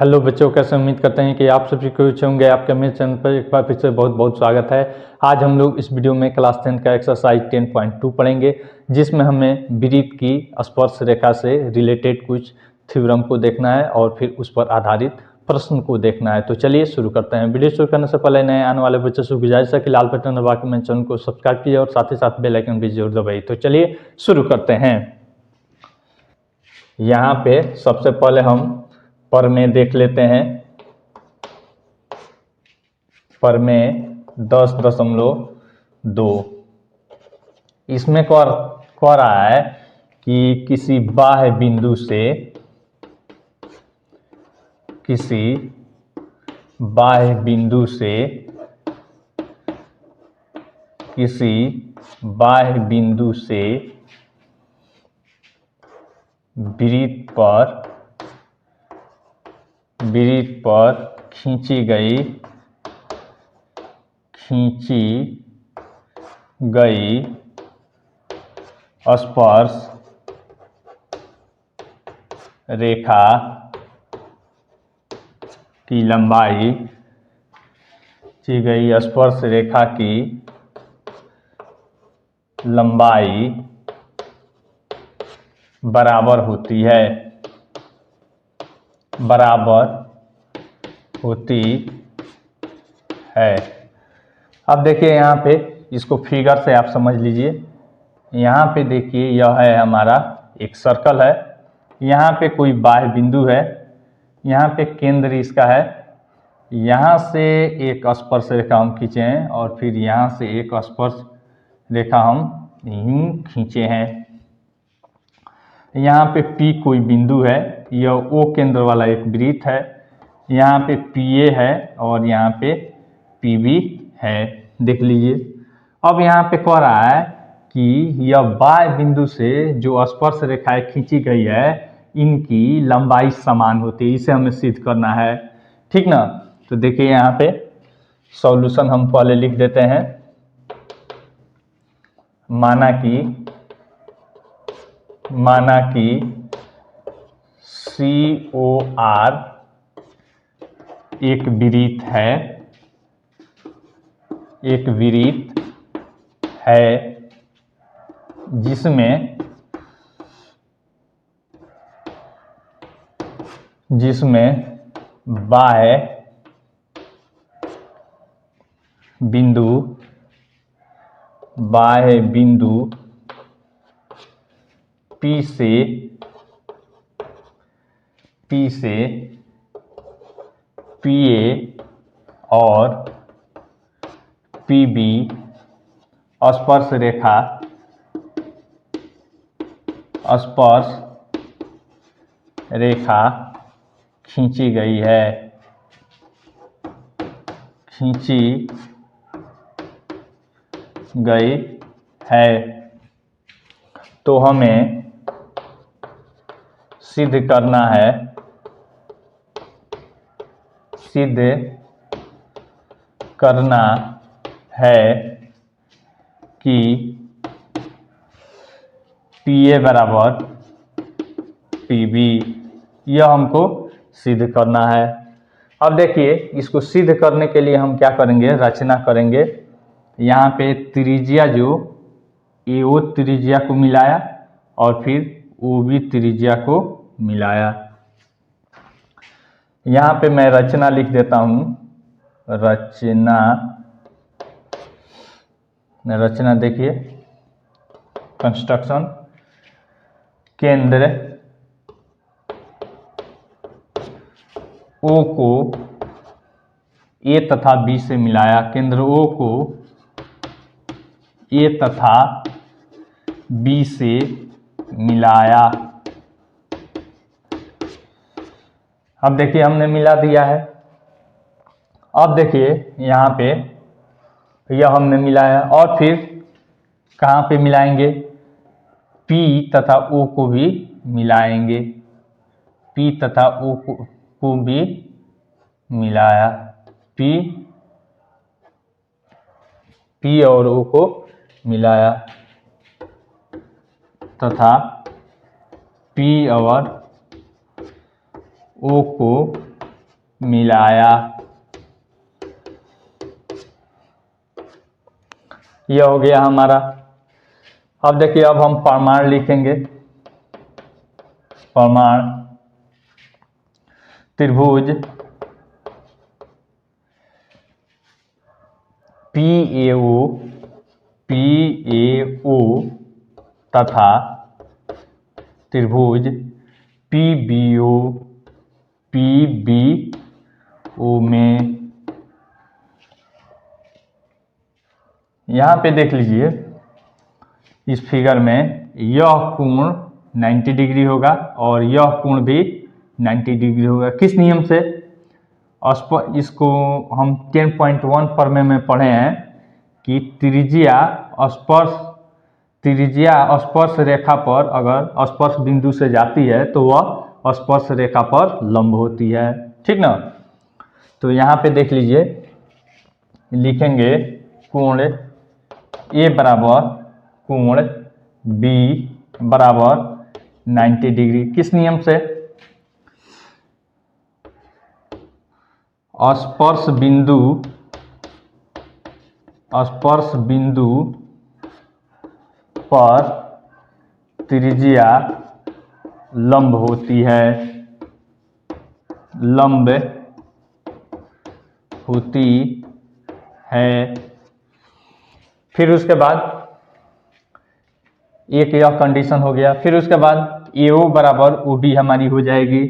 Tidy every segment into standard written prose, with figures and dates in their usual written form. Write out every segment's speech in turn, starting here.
Hello बच्चों, कैसे उम्मीद करते हैं कि आप सभी कुछ होंगे। आपके मेरे चैनल पर एक बार फिर से बहुत बहुत स्वागत है। आज हम लोग इस वीडियो में क्लास 10 का एक्सरसाइज 10.2 पढ़ेंगे, जिसमें हमें वृत्त की स्पर्श रेखा से रिलेटेड कुछ थ्योरम को देखना है और फिर उस पर आधारित प्रश्न को देखना है। तो चलिए शुरू करते हैं। वीडियो शुरू करने से पहले नए आने वाले बच्चों से गुजारिश है कि लाल बटन दबा के मेरे चैनल को सब्सक्राइब कीजिए और साथ ही साथ बेल आइकन भी जरूर दबाइए। तो चलिए शुरू करते हैं। यहाँ पे सबसे पहले हम प्रमेय देख लेते हैं। प्रमेय 10.2 इसमें कह रहा है कि किसी बाह्य बिंदु से वृत्त पर खींची गई स्पर्श रेखा की लंबाई बराबर होती है। अब देखिए यहाँ पे इसको फिगर से आप समझ लीजिए। यहाँ पे देखिए यह है हमारा एक सर्कल है। यहाँ पे कोई बाह्य बिंदु है, यहाँ पे केंद्र इसका है। यहाँ से एक स्पर्श रेखा हम खींचे हैं और फिर यहाँ से एक स्पर्श रेखा हम यूं खींचे हैं। यहाँ पे P कोई बिंदु है, यह O केंद्र वाला एक वृत्त है। यहाँ पे PA है और यहाँ पे PB है, देख लीजिए। अब यहाँ पे कह रहा है कि यह बाह्य बिंदु से जो स्पर्श रेखाएं खींची गई है, इनकी लंबाई समान होती है। इसे हमें सिद्ध करना है, ठीक ना। तो देखिए यहाँ पे सॉल्यूशन हम पहले लिख देते हैं। माना कि COR एक वृत्त है जिसमें बाह्य बिंदु P से PA और PB स्पर्श रेखा खींची गई है। तो हमें सिद्ध करना है कि PA बराबर PB, यह हमको सिद्ध करना है। अब देखिए इसको सिद्ध करने के लिए हम क्या करेंगे, रचना करेंगे। यहाँ पे त्रिज्या जो AO त्रिज्या को मिलाया और फिर OB त्रिज्या को मिलाया। यहाँ पे मैं रचना लिख देता हूँ। रचना देखिए, कंस्ट्रक्शन। केंद्र O को A तथा B से मिलाया। केंद्र O को A तथा B से मिलाया। अब देखिए हमने मिला दिया है। अब देखिए यहाँ पे यह हमने मिलाया और फिर कहाँ पे मिलाएंगे, P तथा O को भी मिलाएंगे। P तथा O को भी मिलाया। P और O को मिलाया तथा P और O को मिलाया। यह हो गया हमारा। अब देखिए, अब हम प्रमाण लिखेंगे। प्रमाण त्रिभुज PAO तथा त्रिभुज PBO में, यहाँ पे देख लीजिए इस फिगर में, यह कोण 90 डिग्री होगा और यह कोण भी 90 डिग्री होगा। किस नियम से? इसको हम 10.1 प्रमेय में पढ़े हैं कि त्रिज्या स्पर्श रेखा पर अगर स्पर्श बिंदु से जाती है तो वह स्पर्श रेखा पर लंब होती है। ठीक ना? तो यहाँ पे देख लीजिए, लिखेंगे कोण A बराबर कोण B बराबर 90 डिग्री। किस नियम से? स्पर्श बिंदु पर त्रिज्या लंब होती है, लंब होती है। फिर उसके बाद एक यह कंडीशन हो गया। फिर उसके बाद AO बराबर OB हमारी हो जाएगी।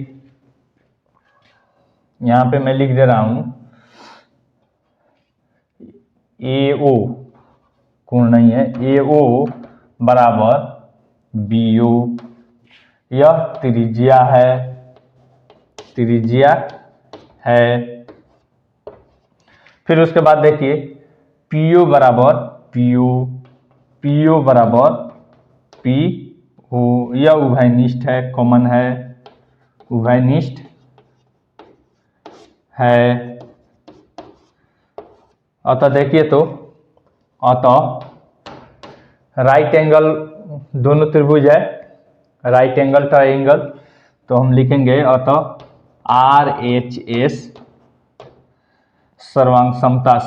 यहां पे मैं लिख दे रहा हूं, AO कोण नहीं है, AO बराबर BO। यह त्रिज्या है। फिर उसके बाद देखिए PO बराबर PO बराबर PO। यह उभयनिष्ठ है, कॉमन है, उभयनिष्ठ है। अतः देखिए तो, अतः राइट एंगल दोनों त्रिभुज है, राइट एंगल ट्रायंगल, तो हम लिखेंगे अतः RHS सर्वांग समता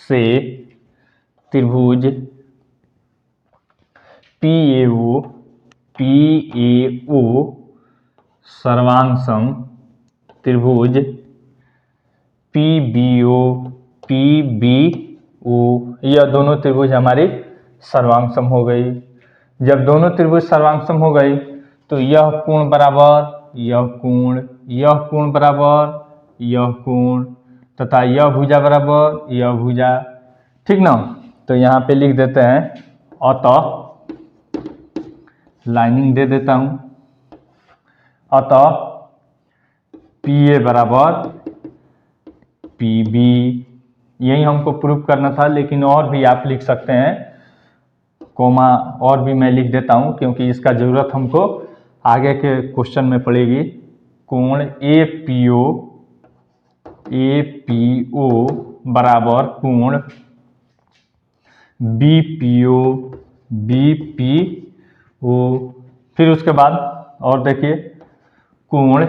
से त्रिभुज PAO सर्वांग त्रिभुज PBO यह दोनों त्रिभुज हमारी सर्वांग हो गई। जब दोनों त्रिभुज सर्वांग हो गई तो यह कोण बराबर यह कोण, यह कोण बराबर यह कोण, तथा यह भुजा बराबर यह भुजा। ठीक ना? तो यहाँ पे लिख देते हैं, अतः लाइनिंग दे देता हूं, अतः PA बराबर PB। यही हमको प्रूव करना था, लेकिन और भी आप लिख सकते हैं, कोमा और भी मैं लिख देता हूं क्योंकि इसका जरूरत हमको आगे के क्वेश्चन में पड़ेगी। कोण APO बराबर कोण BPO। फिर उसके बाद और देखिए, कोण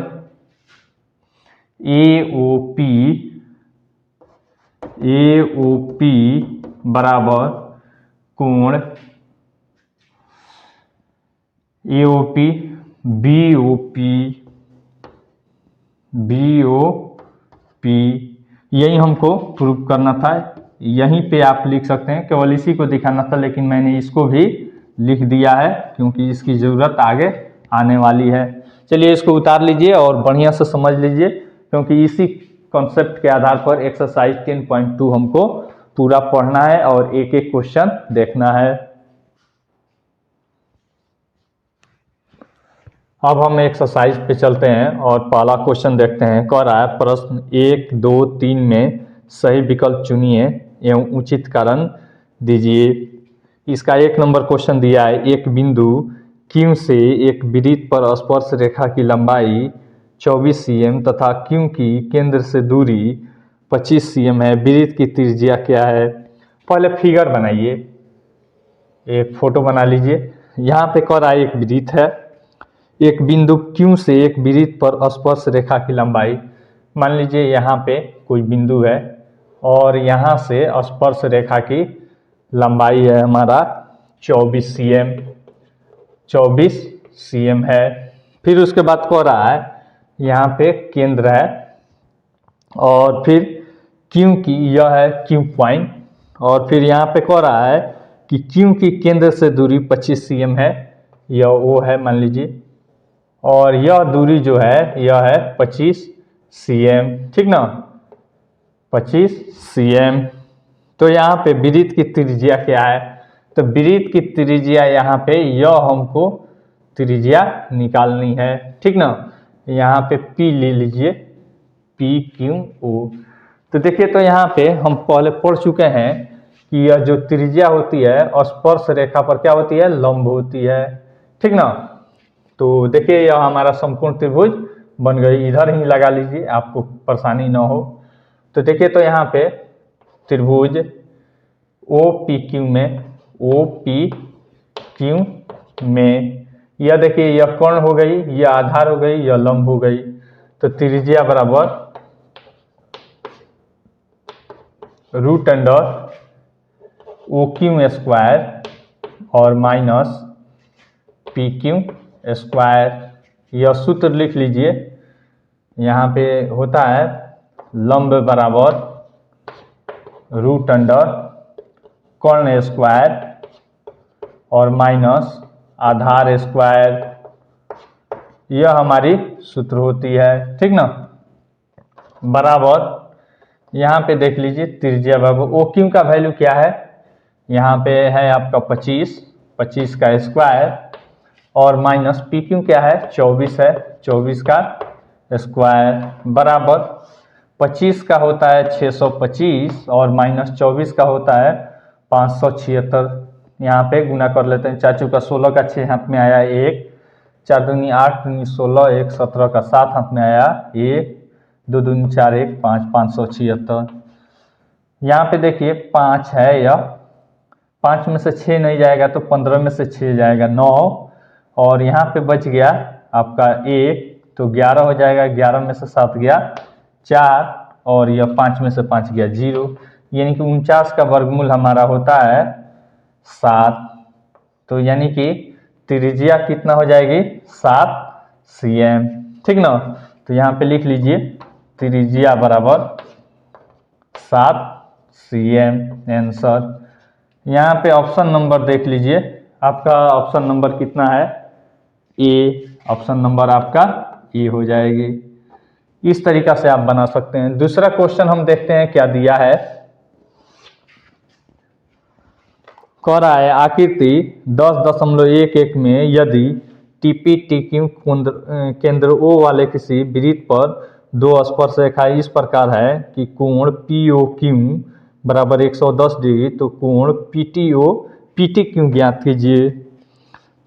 AOP बराबर कोण AOP BOP। यही हमको प्रूव करना था। यहीं पे आप लिख सकते हैं, केवल इसी को दिखाना था, लेकिन मैंने इसको भी लिख दिया है क्योंकि इसकी ज़रूरत आगे आने वाली है। चलिए इसको उतार लीजिए और बढ़िया से समझ लीजिए, क्योंकि इसी कॉन्सेप्ट के आधार पर एक्सरसाइज 10.2 हमको पूरा पढ़ना है और एक एक क्वेश्चन देखना है। अब हम एक्सरसाइज पे चलते हैं और पहला क्वेश्चन देखते हैं। कह रहा है, प्रश्न 1, 2, 3 में सही विकल्प चुनिए एवं उचित कारण दीजिए। इसका 1 नंबर क्वेश्चन दिया है, एक बिंदु Q से एक वृत्त पर स्पर्श रेखा की लंबाई 24 cm तथा Q की केंद्र से दूरी 25 cm है। वृत्त की त्रिज्या क्या है? पहले फिगर बनाइए, एक फोटो बना लीजिए। यहाँ पे कह रहा है एक वृत्त है, एक बिंदु Q से एक वृत्त पर स्पर्श रेखा की लंबाई, मान लीजिए यहाँ पे कोई बिंदु है और यहाँ से स्पर्श रेखा की लंबाई है हमारा 24 cm, 24 cm है। फिर उसके बाद कह रहा है यहाँ पे केंद्र है और फिर Q की यह है Q पॉइंट, और फिर यहाँ पे कह रहा है कि Q की केंद्र से दूरी 25 cm है, यह वो है मान लीजिए, और यह दूरी जो है यह है 25 cm, ठीक ना, 25 cm। तो यहाँ पे वृत्त की त्रिज्या क्या है, तो वृत्त की त्रिज्या यहाँ पे यह हमको त्रिज्या निकालनी है, ठीक ना। यहाँ पे P ले लीजिए, PQO। तो देखिए तो यहाँ पे हम पहले पढ़ चुके हैं कि यह जो त्रिज्या होती है स्पर्श रेखा पर क्या होती है, लंब होती है, ठीक ना। तो देखिए यह हमारा समकोण त्रिभुज बन गई, इधर ही लगा लीजिए आपको परेशानी ना हो। तो देखिए तो यहाँ पे त्रिभुज OPQ में, OPQ में यह देखिए यह कोण हो गई, यह आधार हो गई, यह लंब हो गई। तो त्रिज्या बराबर √अंडर OQ स्क्वायर और माइनस PQ स्क्वायर, यह सूत्र लिख लीजिए। यहाँ पे होता है लंब बराबर √अंडर कोण स्क्वायर और माइनस आधार स्क्वायर, यह हमारी सूत्र होती है, ठीक ना। बराबर यहाँ पे देख लीजिए त्रिज्या बराबर OQ का वैल्यू क्या है, यहाँ पे है आपका 25 का स्क्वायर और माइनस PQ क्या है, 24 है, 24 का स्क्वायर, बराबर 25 का होता है 625 और माइनस 24 का होता है 576। यहाँ पे गुना कर लेते हैं, 4 चौका 16 का 6 हाथ में आया 1, 4 दूनी 8 दूनी 16, 1 17 का 7 हाथ में आया 1, 2 दूनी 4 1 5, 576। यहाँ पे देखिए 5 है, यह 5 में से 6 नहीं जाएगा तो 15 में से 6 जाएगा 9, और यहाँ पे बच गया आपका 1, तो 11 हो जाएगा, 11 में से 7 गया 4, और यह 5 में से 5 गया 0, यानी कि 49 का वर्गमूल हमारा होता है 7। तो यानी कि त्रिज्या कितना हो जाएगी, 7 cm, ठीक ना। तो यहाँ पे लिख लीजिए त्रिज्या बराबर 7 cm आंसर। यहाँ पे ऑप्शन नंबर देख लीजिए, आपका ऑप्शन नंबर कितना है, ए, ऑप्शन नंबर आपका ए हो जाएगी। इस तरीका से आप बना सकते हैं। दूसरा क्वेश्चन हम देखते हैं क्या दिया है। कह रहा है आकृति 10.11 में यदि TPTQ केंद्र O वाले किसी वृत्त पर दो स्पर्श रेखाएं इस प्रकार है कि कोण POQ बराबर 110 डिग्री, तो कोण PTQ ज्ञात कीजिए।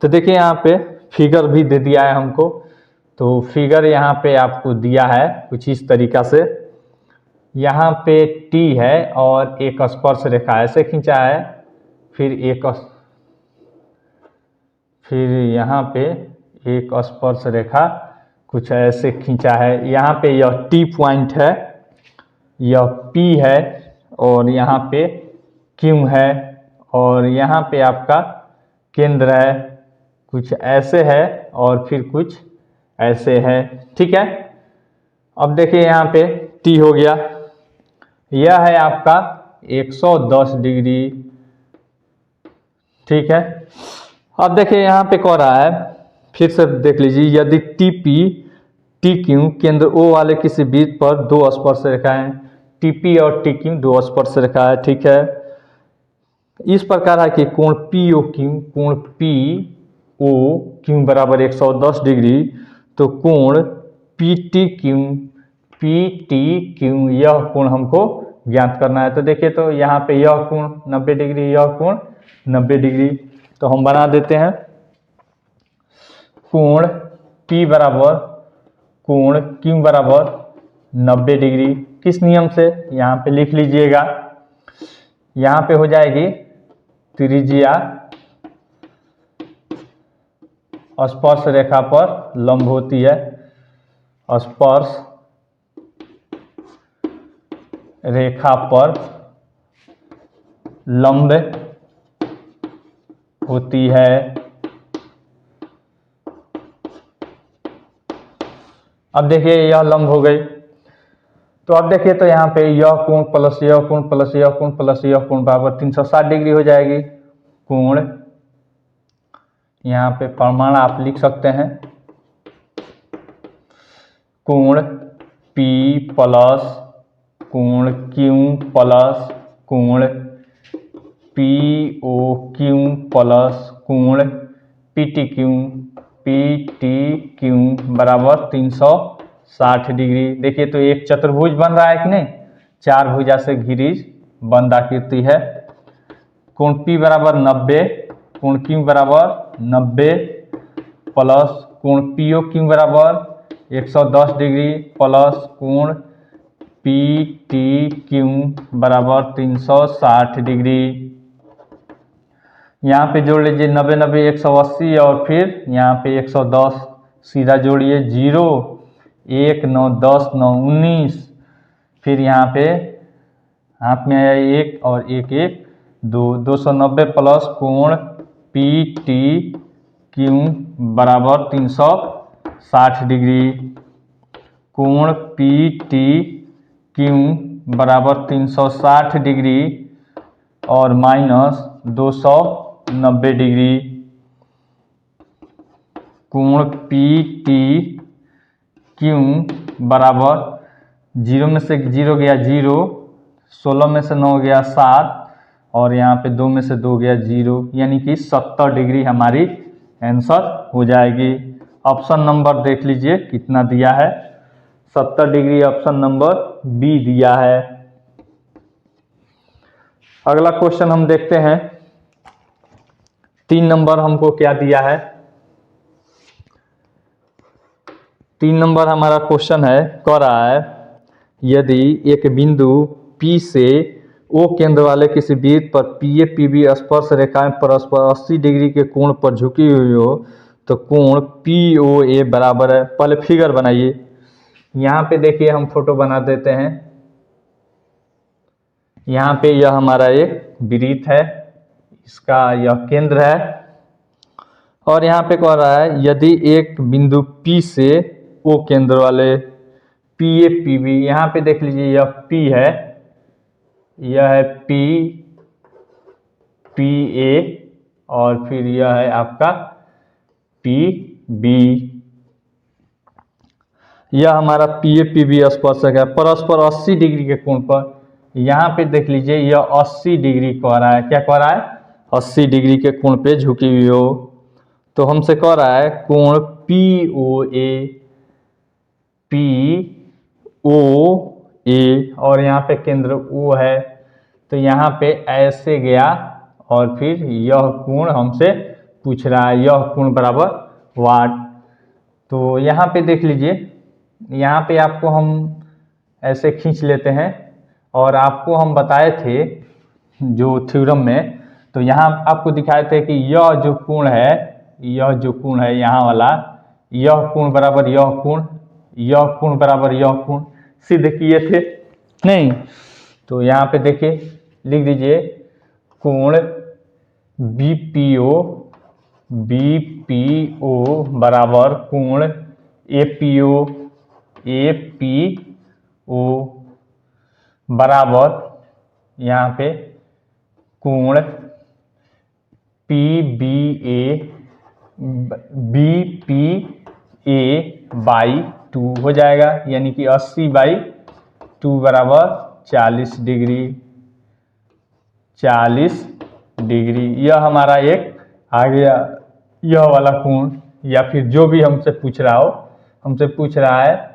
तो देखिए यहाँ पे फिगर भी दे दिया है हमको, तो फिगर यहाँ पे आपको दिया है कुछ इस तरीका से। यहाँ पे T है और एक स्पर्श रेखा ऐसे खींचा है, फिर यहाँ पे एक स्पर्श रेखा कुछ ऐसे खींचा है। यहाँ पे यह T पॉइंट है, यह P है और यहाँ पे Q है, और यहाँ पे आपका केंद्र है, कुछ ऐसे है और फिर कुछ ऐसे है, ठीक है। अब देखिए यहाँ पे T हो गया, यह है आपका 110 डिग्री, ठीक है। अब देखिए यहाँ पे कह रहा है, फिर से देख लीजिए, यदि TPTQ केंद्र O वाले किसी वृत्त पर दो स्पर्श रेखाएं, TP और TQ दो स्पर्श रेखा है, ठीक है। इस प्रकार है कि कोण POQ बराबर 110 डिग्री, तो कोण PTQ यह कोण हमको ज्ञात करना है। तो देखिए तो यहाँ पे यह कोण 90 डिग्री, यह कोण 90 डिग्री, तो हम बना देते हैं कोण P बराबर कोण Q बराबर 90 डिग्री। किस नियम से, यहाँ पे लिख लीजिएगा, यहाँ पे हो जाएगी त्रिज्या स्पर्श रेखा पर लंब होती है, स्पर्श रेखा पर लंब होती है। अब देखिए यह लंब हो गई, तो अब देखिए तो यहाँ पे यह कोण प्लस यह कोण प्लस यह कोण प्लस यह कोण बराबर 360 डिग्री हो जाएगी। कोण यहाँ पे प्रमाण आप लिख सकते हैं, कोण P प्लस कोण Q प्लस कोण POQ प्लस कोण PTQ बराबर 360 डिग्री। देखिए तो एक चतुर्भुज बन रहा है कि नहीं, चार भुजा से घिरी बंद आकृति है। कोण P बराबर 90, कोण Q बराबर 90 प्लस कोण POQ बराबर 110 डिग्री प्लस कोण PTQ बराबर 360 डिग्री। यहाँ पे जोड़ लीजिए 90 90 180 और फिर यहाँ पे 110 सीधा जोड़िए, 0 1 9 10 9 19, फिर यहाँ पे हाथ में आया 1 और 1 1 2, 290 प्लस कोण PTQ बराबर 360 डिग्री। कोण PTQ बराबर 360 डिग्री और माइनस 290 डिग्री। कोण PTQ बराबर 0 में से 0 गया 0, 16 में से 9 गया 7 और यहाँ पे 2 में से 2 गया 0, यानी कि 70 डिग्री हमारी आंसर हो जाएगी। ऑप्शन नंबर देख लीजिए कितना दिया है, 70 डिग्री ऑप्शन नंबर बी दिया है। अगला क्वेश्चन हम देखते हैं, 3 नंबर हमको क्या दिया है। 3 नंबर हमारा क्वेश्चन है, कह रहा है यदि एक बिंदु P से O केंद्र वाले किसी वृत्त पर PA PB स्पर्श रेखाएं परस्पर 80 डिग्री के कोण पर झुकी हुई हो तो कोण POA बराबर है। पहले फिगर बनाइए, यहाँ पे देखिए हम फोटो बना देते हैं। यहाँ पे यह हमारा एक वृत्त है, इसका यह केंद्र है और यहाँ पे कह रहा है यदि एक बिंदु P से O केंद्र वाले PA PB, यहाँ पे देख लीजिए यह P है, यह है PA और फिर यह है आपका PB। यह हमारा PA PB स्पर्शक है परस्पर 80 डिग्री के कोण पर। यहाँ पे देख लीजिए यह 80 डिग्री कह रहा है, क्या कह रहा है, 80 डिग्री के कोण पे झुकी हुई हो। तो हमसे कह रहा है कोण POA और यहाँ पे केंद्र O है, तो यहाँ पे ऐसे गया और फिर यह कोण हमसे पूछ रहा है, यह कोण बराबर वाट। तो यहाँ पे देख लीजिए, यहाँ पे आपको हम ऐसे खींच लेते हैं और आपको हम बताए थे जो थ्योरम में, तो यहाँ आपको दिखाए थे कि यह जो कोण है, यह जो कोण है यहाँ वाला, यह कोण बराबर यह कोण, यह कोण बराबर यह कोण सिद्ध किए थे नहीं। तो यहाँ पे देखिए लिख दीजिए कोण BPO बराबर कोण APO बराबर यहाँ पे कोण BPA बाई 2 हो जाएगा, यानी कि 80/2 बराबर 40 डिग्री। 40 डिग्री यह हमारा एक आ गया, यह वाला कोण, या फिर जो भी हमसे पूछ रहा हो, हमसे पूछ रहा है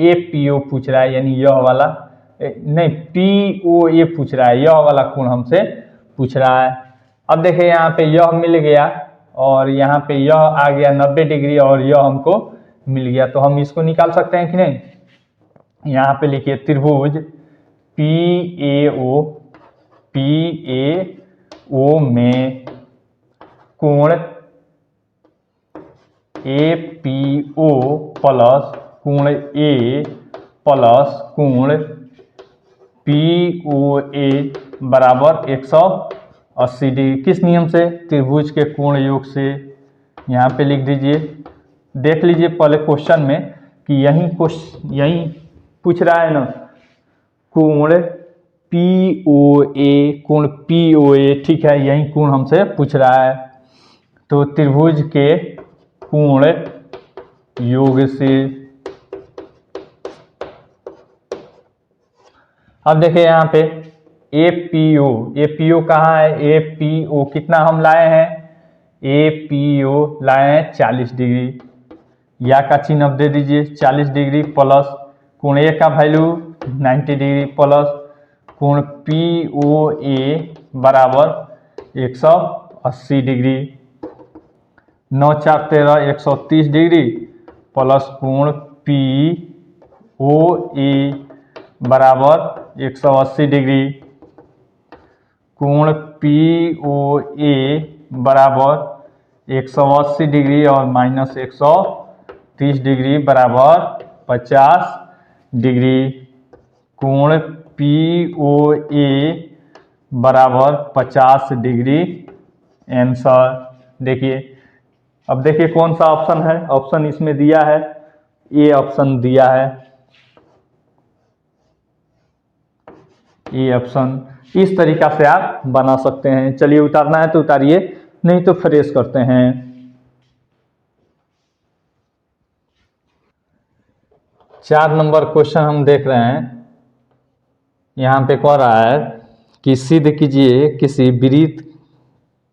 APO पूछ रहा है, यानी यह वाला नहीं POA पूछ रहा है, यह वाला कोण हमसे पूछ रहा है। अब देखिए यहाँ पे यह मिल गया और यहाँ पे यह आ गया 90 डिग्री और यह हमको मिल गया, तो हम इसको निकाल सकते हैं कि नहीं। यहाँ पे लिखिए त्रिभुज PAO में कोण ए पी ओ प्लस कोण ए प्लस कोण पी ओ ए बराबर 180 डिग्री। किस नियम से? त्रिभुज के कोण योग से। यहाँ पे लिख दीजिए। देख लीजिए पहले क्वेश्चन में कि यही पूछ रहा है ना, कोण पी ओ ए, कोण पी ओ ए, ठीक है, यही कोण हमसे पूछ रहा है। तो त्रिभुज के कोण योग से। अब देखिए यहाँ पे ए पी ओ कहाँ है? ए पी ओ कितना हम लाए हैं? ए पी ओ लाए हैं 40 डिग्री। या का चिन्ह अब दे दीजिए 40 डिग्री प्लस कोण ए का वैल्यू 90 डिग्री प्लस कोण पी ओ ए बराबर 180 डिग्री। 9 4 13 130 डिग्री प्लस कोण पी ओ ए बराबर 180 डिग्री। कोण पी ओ ए बराबर 180 डिग्री और माइनस 130 डिग्री बराबर 50 डिग्री। कोण पी ओ ए बराबर 50 डिग्री आंसर। देखिए, अब देखिए कौन सा ऑप्शन है। ऑप्शन इसमें दिया है, ए ऑप्शन दिया है, ये ऑप्शन। इस तरीका से आप बना सकते हैं। चलिए, उतारना है तो उतारिए, नहीं तो फ्रेश करते हैं। चार नंबर क्वेश्चन हम देख रहे हैं। यहाँ पे कह रहा है कि सिद्ध कीजिए किसी वृत्त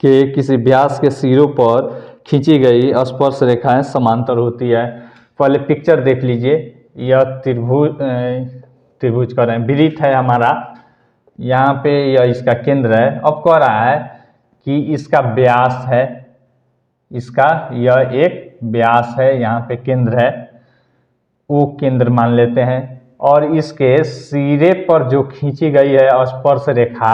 के किसी व्यास के सिरों पर खींची गई स्पर्श रेखाएं समांतर होती है। पहले पिक्चर देख लीजिए। यह त्रिभुज कर रहे हैं, वृत्त है हमारा, यहाँ पे यह इसका केंद्र है। अब कह रहा है कि इसका व्यास है, इसका यह एक व्यास है, यहाँ पे केंद्र है, वो केंद्र मान लेते हैं। और इसके सिरे पर जो खींची गई है स्पर्श रेखा,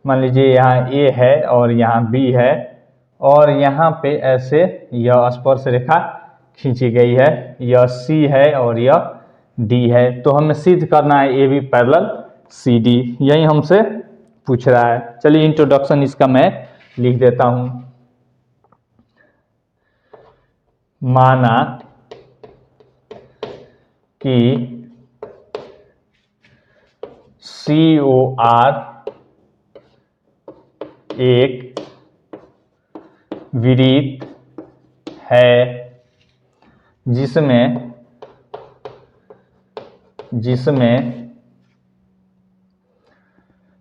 मान लीजिए यहाँ ए है और यहाँ बी है, और यहाँ पे ऐसे यह स्पर्श रेखा खींची गई है, यह सी है और यह डी है। तो हमें सिद्ध करना है A B parallel C D, यही हमसे पूछ रहा है। चलिए, इंट्रोडक्शन इसका मैं लिख देता हूं। माना कि COR एक वृत्त है जिसमें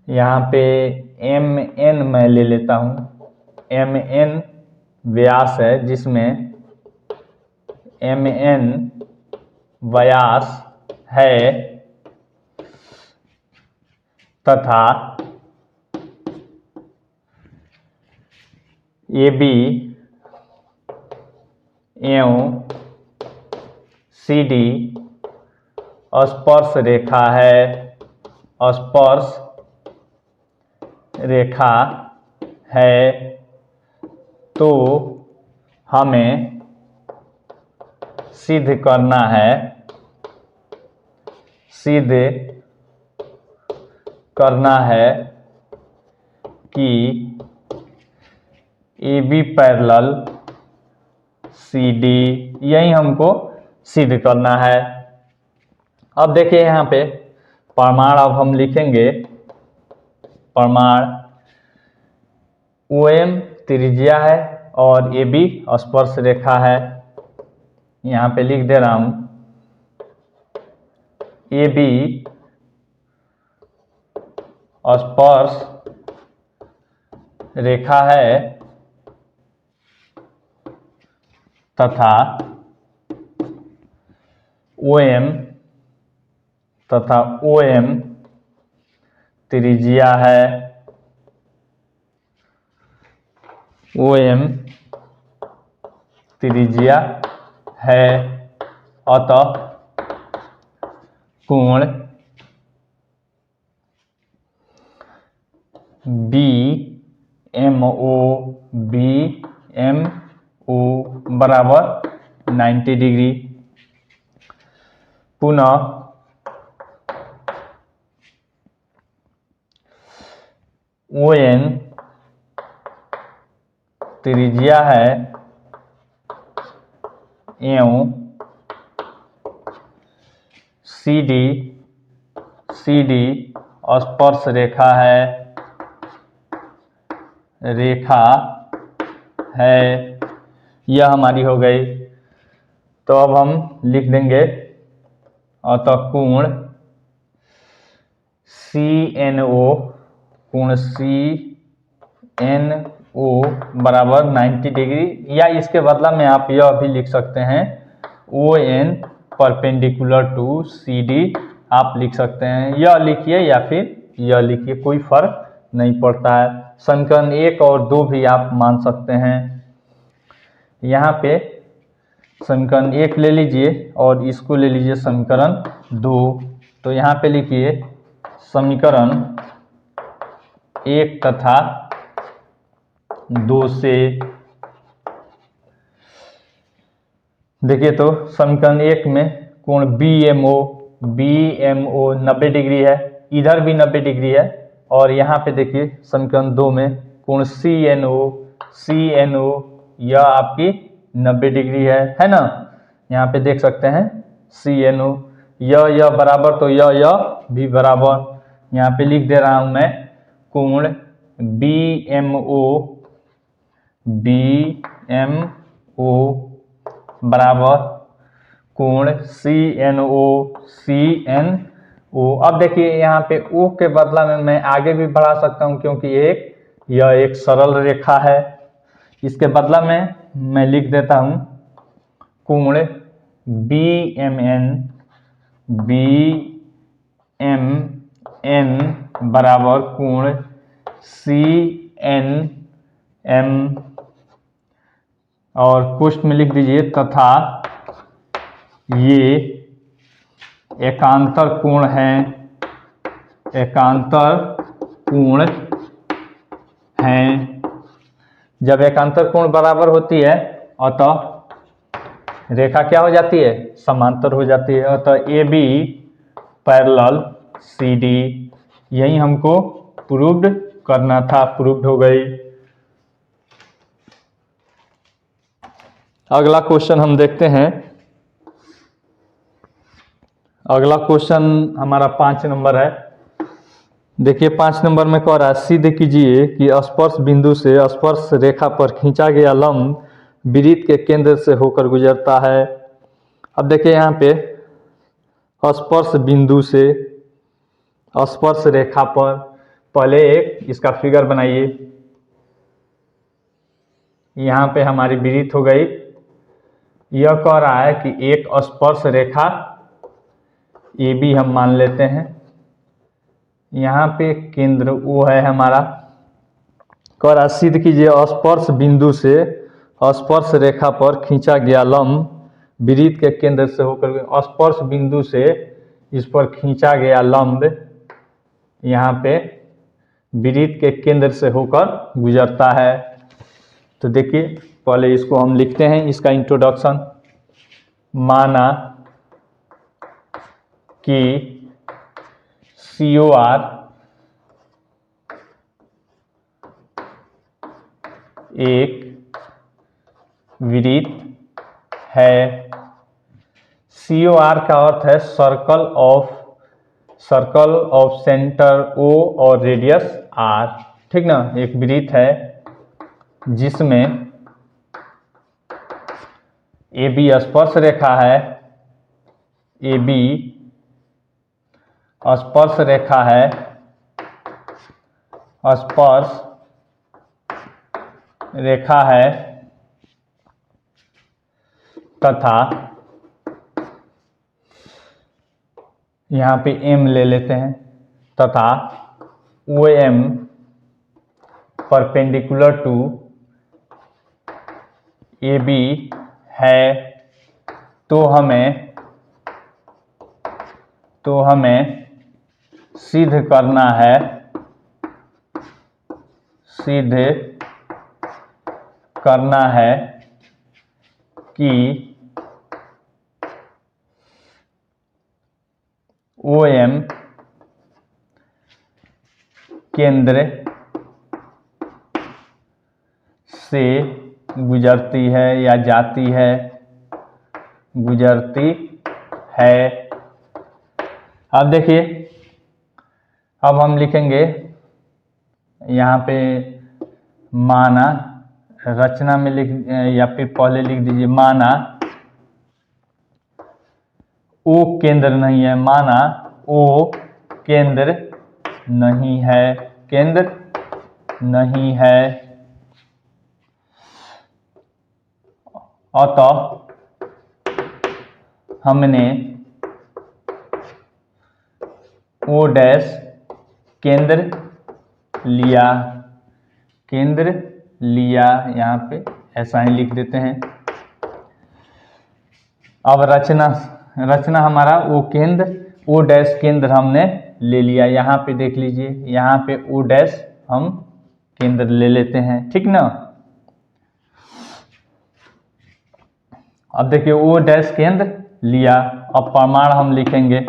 यहाँ पे MN मैं ले लेता हूँ, MN व्यास है, जिसमें MN व्यास है तथा AB एवं CD स्पर्श रेखा है, स्पर्श रेखा है। तो हमें सिद्ध करना है, सिद्ध करना है कि AB पैरेलल CD, यही हमको सिद्ध करना है। अब देखिए यहाँ पे प्रमाण अब हम लिखेंगे। प्रमाण OM त्रिज्या है और AB स्पर्श रेखा है। यहाँ पे लिख दे रहा हूं, AB स्पर्श रेखा है तथा OM त्रिज्या है। OM त्रिज्या है, अतः कोण BMO ओ बराबर 90 डिग्री। पुनः ओ एन त्रिज्या है एवं सी डी स्पर्श रेखा है। यह हमारी हो गई। तो अब हम लिख देंगे अतः कोण CNO बराबर 90 डिग्री, या इसके बदला में आप यह भी लिख सकते हैं ON परपेंडिकुलर टू CD आप लिख सकते हैं। यह लिखिए या फिर यह लिखिए, कोई फर्क नहीं पड़ता है। समीकरण 1 और 2 भी आप मान सकते हैं। यहाँ पे समीकरण 1 ले लीजिए और इसको ले लीजिए समीकरण 2। तो यहाँ पे लिखिए समीकरण 1 तथा 2 से देखिए। तो समीकरण 1 में कोण BMO 90 डिग्री है, इधर भी 90 डिग्री है। और यहाँ पे देखिए समीकरण 2 में कोण CNO यह आपकी 90 डिग्री है ना। यहाँ पे देख सकते हैं CNO यह बराबर, तो यह भी बराबर। यहाँ पे लिख दे रहा हूं मैं कोण BMO बराबर कोण CNO। अब देखिए यहाँ पे O के बदला में मैं आगे भी बढ़ा सकता हूँ, क्योंकि यह एक सरल रेखा है। इसके बदला में मैं लिख देता हूँ कोण BMN बराबर कोण CNM, और पुष्ट में लिख दीजिए तथा ये एकांतर कोण हैं। जब एकांतर कोण बराबर होती है अतः रेखा क्या हो जाती है, समांतर हो जाती है। अतः AB पैरेलल CD, यही हमको प्रूव्ड करना था, प्रूव्ड हो गई। अगला क्वेश्चन हम देखते हैं। अगला क्वेश्चन हमारा 5 नंबर है। देखिए 5 नंबर में कह रहा है सिद्ध कीजिए कि स्पर्श बिंदु से स्पर्श रेखा पर खींचा गया लंब वृत्त के केंद्र से होकर गुजरता है। अब देखिए यहाँ पे स्पर्श बिंदु से स्पर्श रेखा पर पहले एक इसका फिगर बनाइए। यहाँ पे हमारी वृत्त हो गई। यह कह रहा है कि एक स्पर्श रेखा AB हम मान लेते हैं। यहाँ पे केंद्र O है हमारा। कह रहा सिद्ध कीजिए स्पर्श बिंदु से स्पर्श रेखा पर खींचा गया लंब वृत्त के केंद्र से होकर, स्पर्श बिंदु से इस पर खींचा गया लंब यहाँ पे वृत्त के केंद्र से होकर गुजरता है। तो देखिए पहले इसको हम लिखते हैं, इसका इंट्रोडक्शन। माना कि COR एक वृत्त है। COR का अर्थ है सर्कल ऑफ सेंटर O और रेडियस R, ठीक ना। एक वृत्त है जिसमें AB स्पर्श रेखा है, AB स्पर्श रेखा है, स्पर्श रेखा है तथा यहाँ पे M ले लेते हैं, तथा OM परपेंडिकुलर टू AB है। तो हमें सिद्ध करना है कि OM केंद्र से गुजरती है या जाती है, गुजरती है। अब देखिए, अब हम लिखेंगे यहाँ पे माना, रचना में लिख या फिर पहले लिख दीजिए माना ओ केंद्र नहीं है, माना ओ केंद्र नहीं है, केंद्र नहीं है, अतः हमने ओ डैश केंद्र लिया, केंद्र लिया, यहाँ पे ऐसा ही लिख देते हैं। अब रचना हमारा ओ केंद्र, ओ डैश केंद्र हमने ले लिया। यहाँ पे देख लीजिए, यहाँ पे ओ डैश हम केंद्र ले लेते हैं, ठीक ना। अब देखिए ओ डैश केंद्र लिया। अब प्रमाण हम लिखेंगे,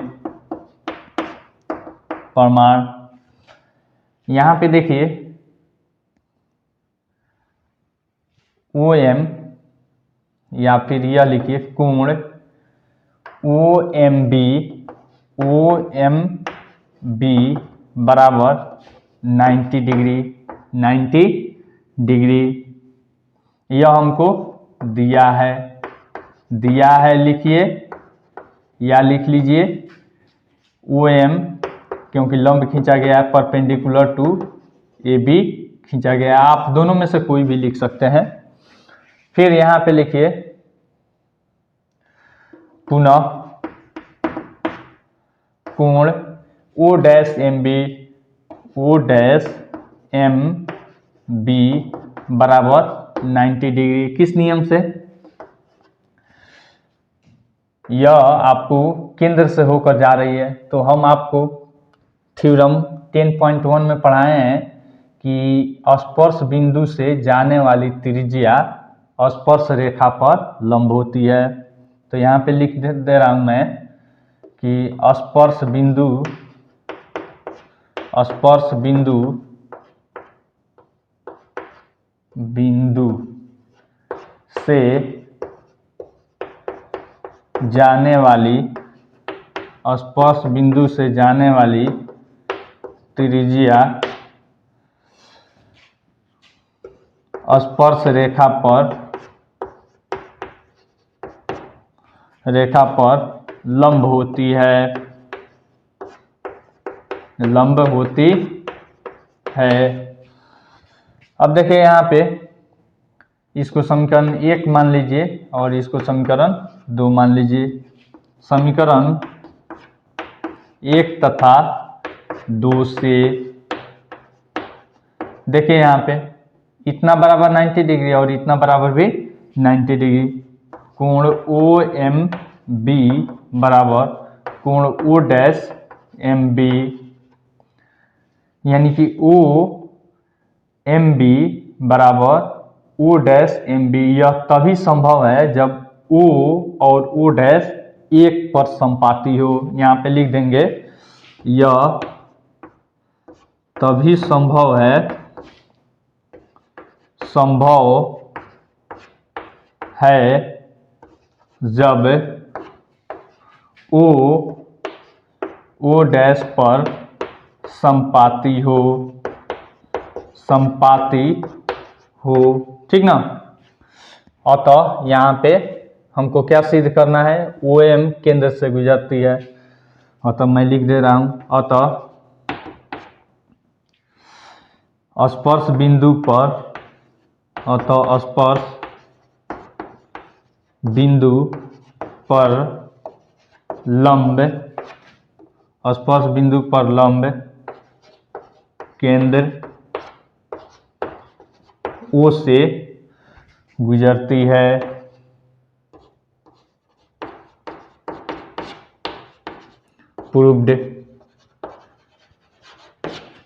प्रमाण यहाँ पे देखिए OM या फिर यह लिखिए कोण OMB, OMB बराबर 90 डिग्री, 90 डिग्री यह हमको दिया है, लिखिए या लिख लीजिए OM क्योंकि लंब खींचा गया है परपेंडिकुलर टू AB खींचा गया है, आप दोनों में से कोई भी लिख सकते हैं। फिर यहाँ पे लिखिए पुनः कोण O dash MB, O dash MB बराबर 90 डिग्री। किस नियम से? यह आपको केंद्र से होकर जा रही है, तो हम आपको थ्योरम 10.1 में पढ़ाए हैं कि स्पर्श बिंदु से जाने वाली त्रिज्या स्पर्श रेखा पर लंब होती है। तो यहाँ पे लिख दे रहा हूं मैं कि स्पर्श बिंदु से जाने वाली स्पर्श बिंदु से जाने वाली त्रिज्या स्पर्श रेखा पर लंब होती है, लंब होती है। अब देखिए यहाँ पे इसको समीकरण 1 मान लीजिए और इसको समीकरण 2 मान लीजिए। समीकरण 1 तथा 2 से देखिए यहाँ पे इतना बराबर 90 डिग्री और इतना बराबर भी 90 डिग्री। कोण OMB बराबर कोण O डैश MB, यानी कि OMB बराबर O डैश MB। यह तभी संभव है जब O और O डैश एक पर संपाती हो। यहाँ पे लिख देंगे यह तभी संभव है जब O डैश पर संपाती हो, ठीक ना। अतः यहाँ पे हमको क्या सिद्ध करना है? OM केंद्र से गुजरती है। अतः मैं लिख दे रहा हूं, अतः स्पर्श बिंदु पर लंब केंद्र O से गुजरती है। प्रूव्ड।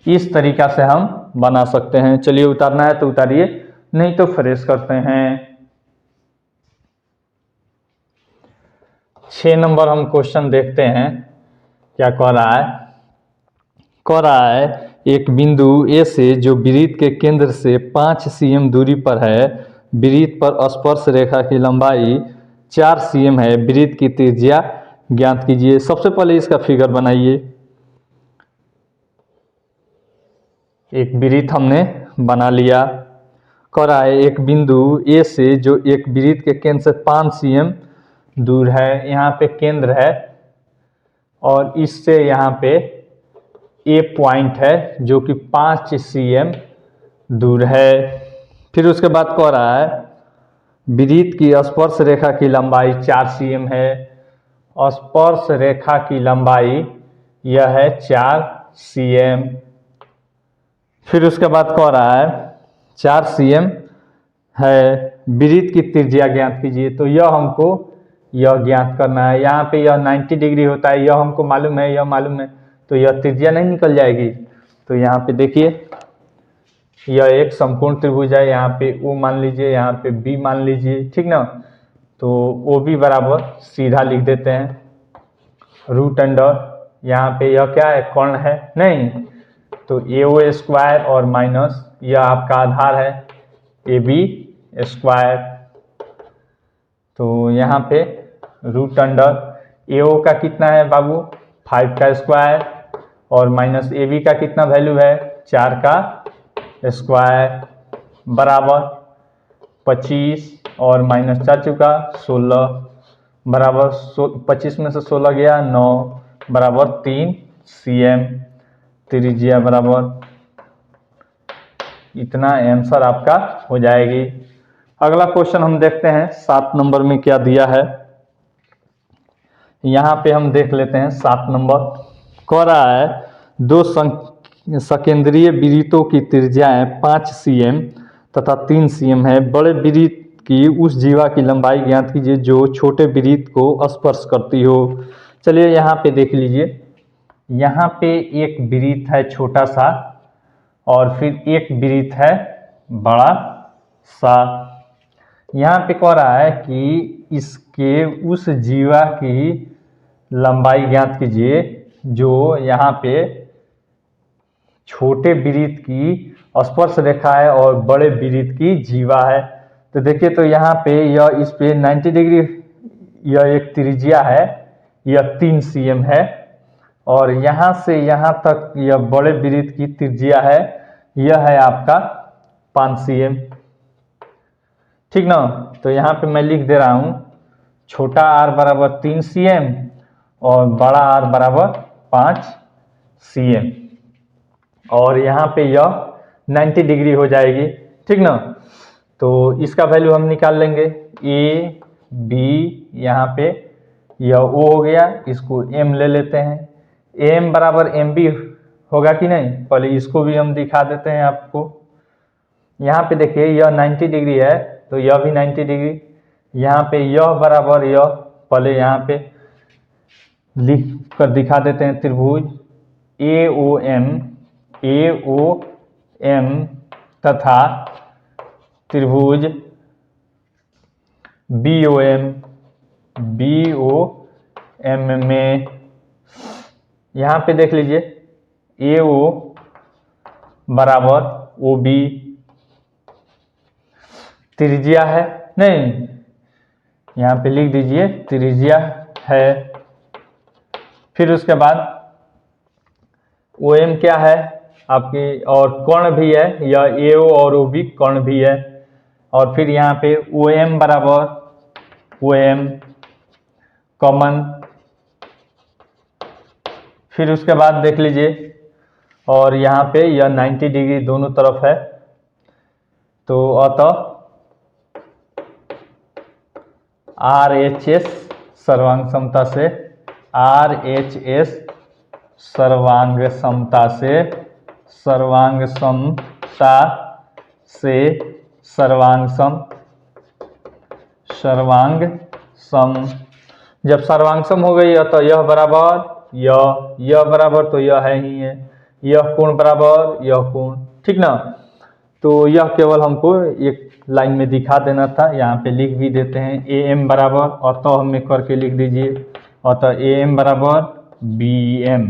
इस तरीका से हम बना सकते हैं। चलिए उतारना है तो उतारिए, नहीं तो फ्रेश करते हैं। 6 नंबर हम क्वेश्चन देखते हैं क्या कह रहा है। कह रहा है एक बिंदु ए से जो वृत्त के केंद्र से 5 cm दूरी पर है, वृत्त पर स्पर्श रेखा की लंबाई 4 cm है, वृत्त की त्रिज्या ज्ञात कीजिए। सबसे पहले इसका फिगर बनाइए। एक वृत्त हमने बना लिया। कह रहा है एक बिंदु ए से जो एक वृत्त के केंद्र से 5 cm दूर है, यहाँ पे केंद्र है और इससे यहाँ पे ए पॉइंट है जो कि 5 cm दूर है। फिर उसके बाद कह रहा है वृत्त की स्पर्श रेखा की लंबाई 4 cm है। स्पर्श रेखा की लंबाई यह है 4 cm। फिर उसके बाद कह रहा है 4 cm है, वृत्त की त्रिज्या ज्ञात कीजिए। तो यह हमको यह ज्ञात करना है। यहाँ पे यह 90 डिग्री होता है, यह हमको मालूम है, यह मालूम है, तो यह त्रिज्या नहीं निकल जाएगी। तो यहाँ पे देखिए यह एक संपूर्ण त्रिभुज है, यहाँ पे O मान लीजिए, यहाँ पे B मान लीजिए, ठीक ना। तो OB बराबर सीधा लिख देते हैं रूट अंडर, यहाँ पे यह क्या है, कर्ण है नहीं, तो AO स्क्वायर और माइनस यह आपका आधार है AB स्क्वायर। तो यहाँ पे रूट अंडर AO का कितना है बाबू 5 का स्क्वायर और माइनस AB का कितना वैल्यू है 4 का स्क्वायर बराबर 25 और माइनस 4 चुका 16 बराबर 25 में से 16 गया 9 बराबर 3 cm। त्रिज्या बराबर इतना आंसर आपका हो जाएगी। अगला क्वेश्चन हम देखते हैं 7 नंबर में क्या दिया है। यहाँ पे हम देख लेते हैं 7 नंबर। कह रहा है दो सकेंद्रीय वृत्तों की त्रिज्याएं 5 cm तथा 3 cm है। बड़े वृत्त की उस जीवा की लंबाई ज्ञात कीजिए जो छोटे वृत्त को स्पर्श करती हो। चलिए यहाँ पे देख लीजिए, यहाँ पे एक वृत्त है छोटा सा और फिर एक वृत्त है बड़ा सा। यहाँ पे कह रहा है कि इसके उस जीवा की लंबाई ज्ञात कीजिए जो यहाँ पे छोटे वृत्त की स्पर्श रेखा है और बड़े वृत्त की जीवा है। तो देखिए तो यहाँ पे यह इस पे 90 डिग्री यह एक त्रिज्या है, यह 3 cm है और यहाँ से यहाँ तक यह बड़े वृत्त की त्रिज्या है, यह है आपका 5 cm, ठीक ना। तो यहाँ पे मैं लिख दे रहा हूँ छोटा r बराबर 3 cm और बड़ा r बराबर 5 cm और यहाँ पे यह 90 डिग्री हो जाएगी, ठीक ना। तो इसका वैल्यू हम निकाल लेंगे A B, यहाँ पे यह O हो गया, इसको M ले लेते हैं। M बराबर MB होगा कि नहीं, पहले इसको भी हम दिखा देते हैं आपको। यहाँ पे देखिए यह 90 डिग्री है तो यह भी 90 डिग्री, यहाँ पे यह बराबर यह, पहले यहाँ पे लिख कर दिखा देते हैं त्रिभुज AOM तथा त्रिभुज BOM में यहाँ पे देख लीजिए AO बराबर OB त्रिज्या है नहीं, यहाँ पे लिख दीजिए त्रिज्या है। फिर उसके बाद OM क्या है आपकी, और कर्ण भी है, यह AO और OB कर्ण भी है। और फिर यहाँ पे OM बराबर OM कॉमन। फिर उसके बाद देख लीजिए और यहाँ पे यह 90 डिग्री दोनों तरफ है, तो अतः RHS सर्वांग समता से, RHS सर्वांग समता से, सर्वांग समता से सर्वांग सम, जब सर्वांग सम हो गई तो यह बराबर यह बराबर, तो यह है ही है, यह कोण बराबर यह कोण, ठीक ना। तो यह केवल हमको एक लाइन में दिखा देना था, यहाँ पे लिख भी देते हैं AM बराबर, और तो हमें करके लिख दीजिए और तो ए एम बराबर बी एम,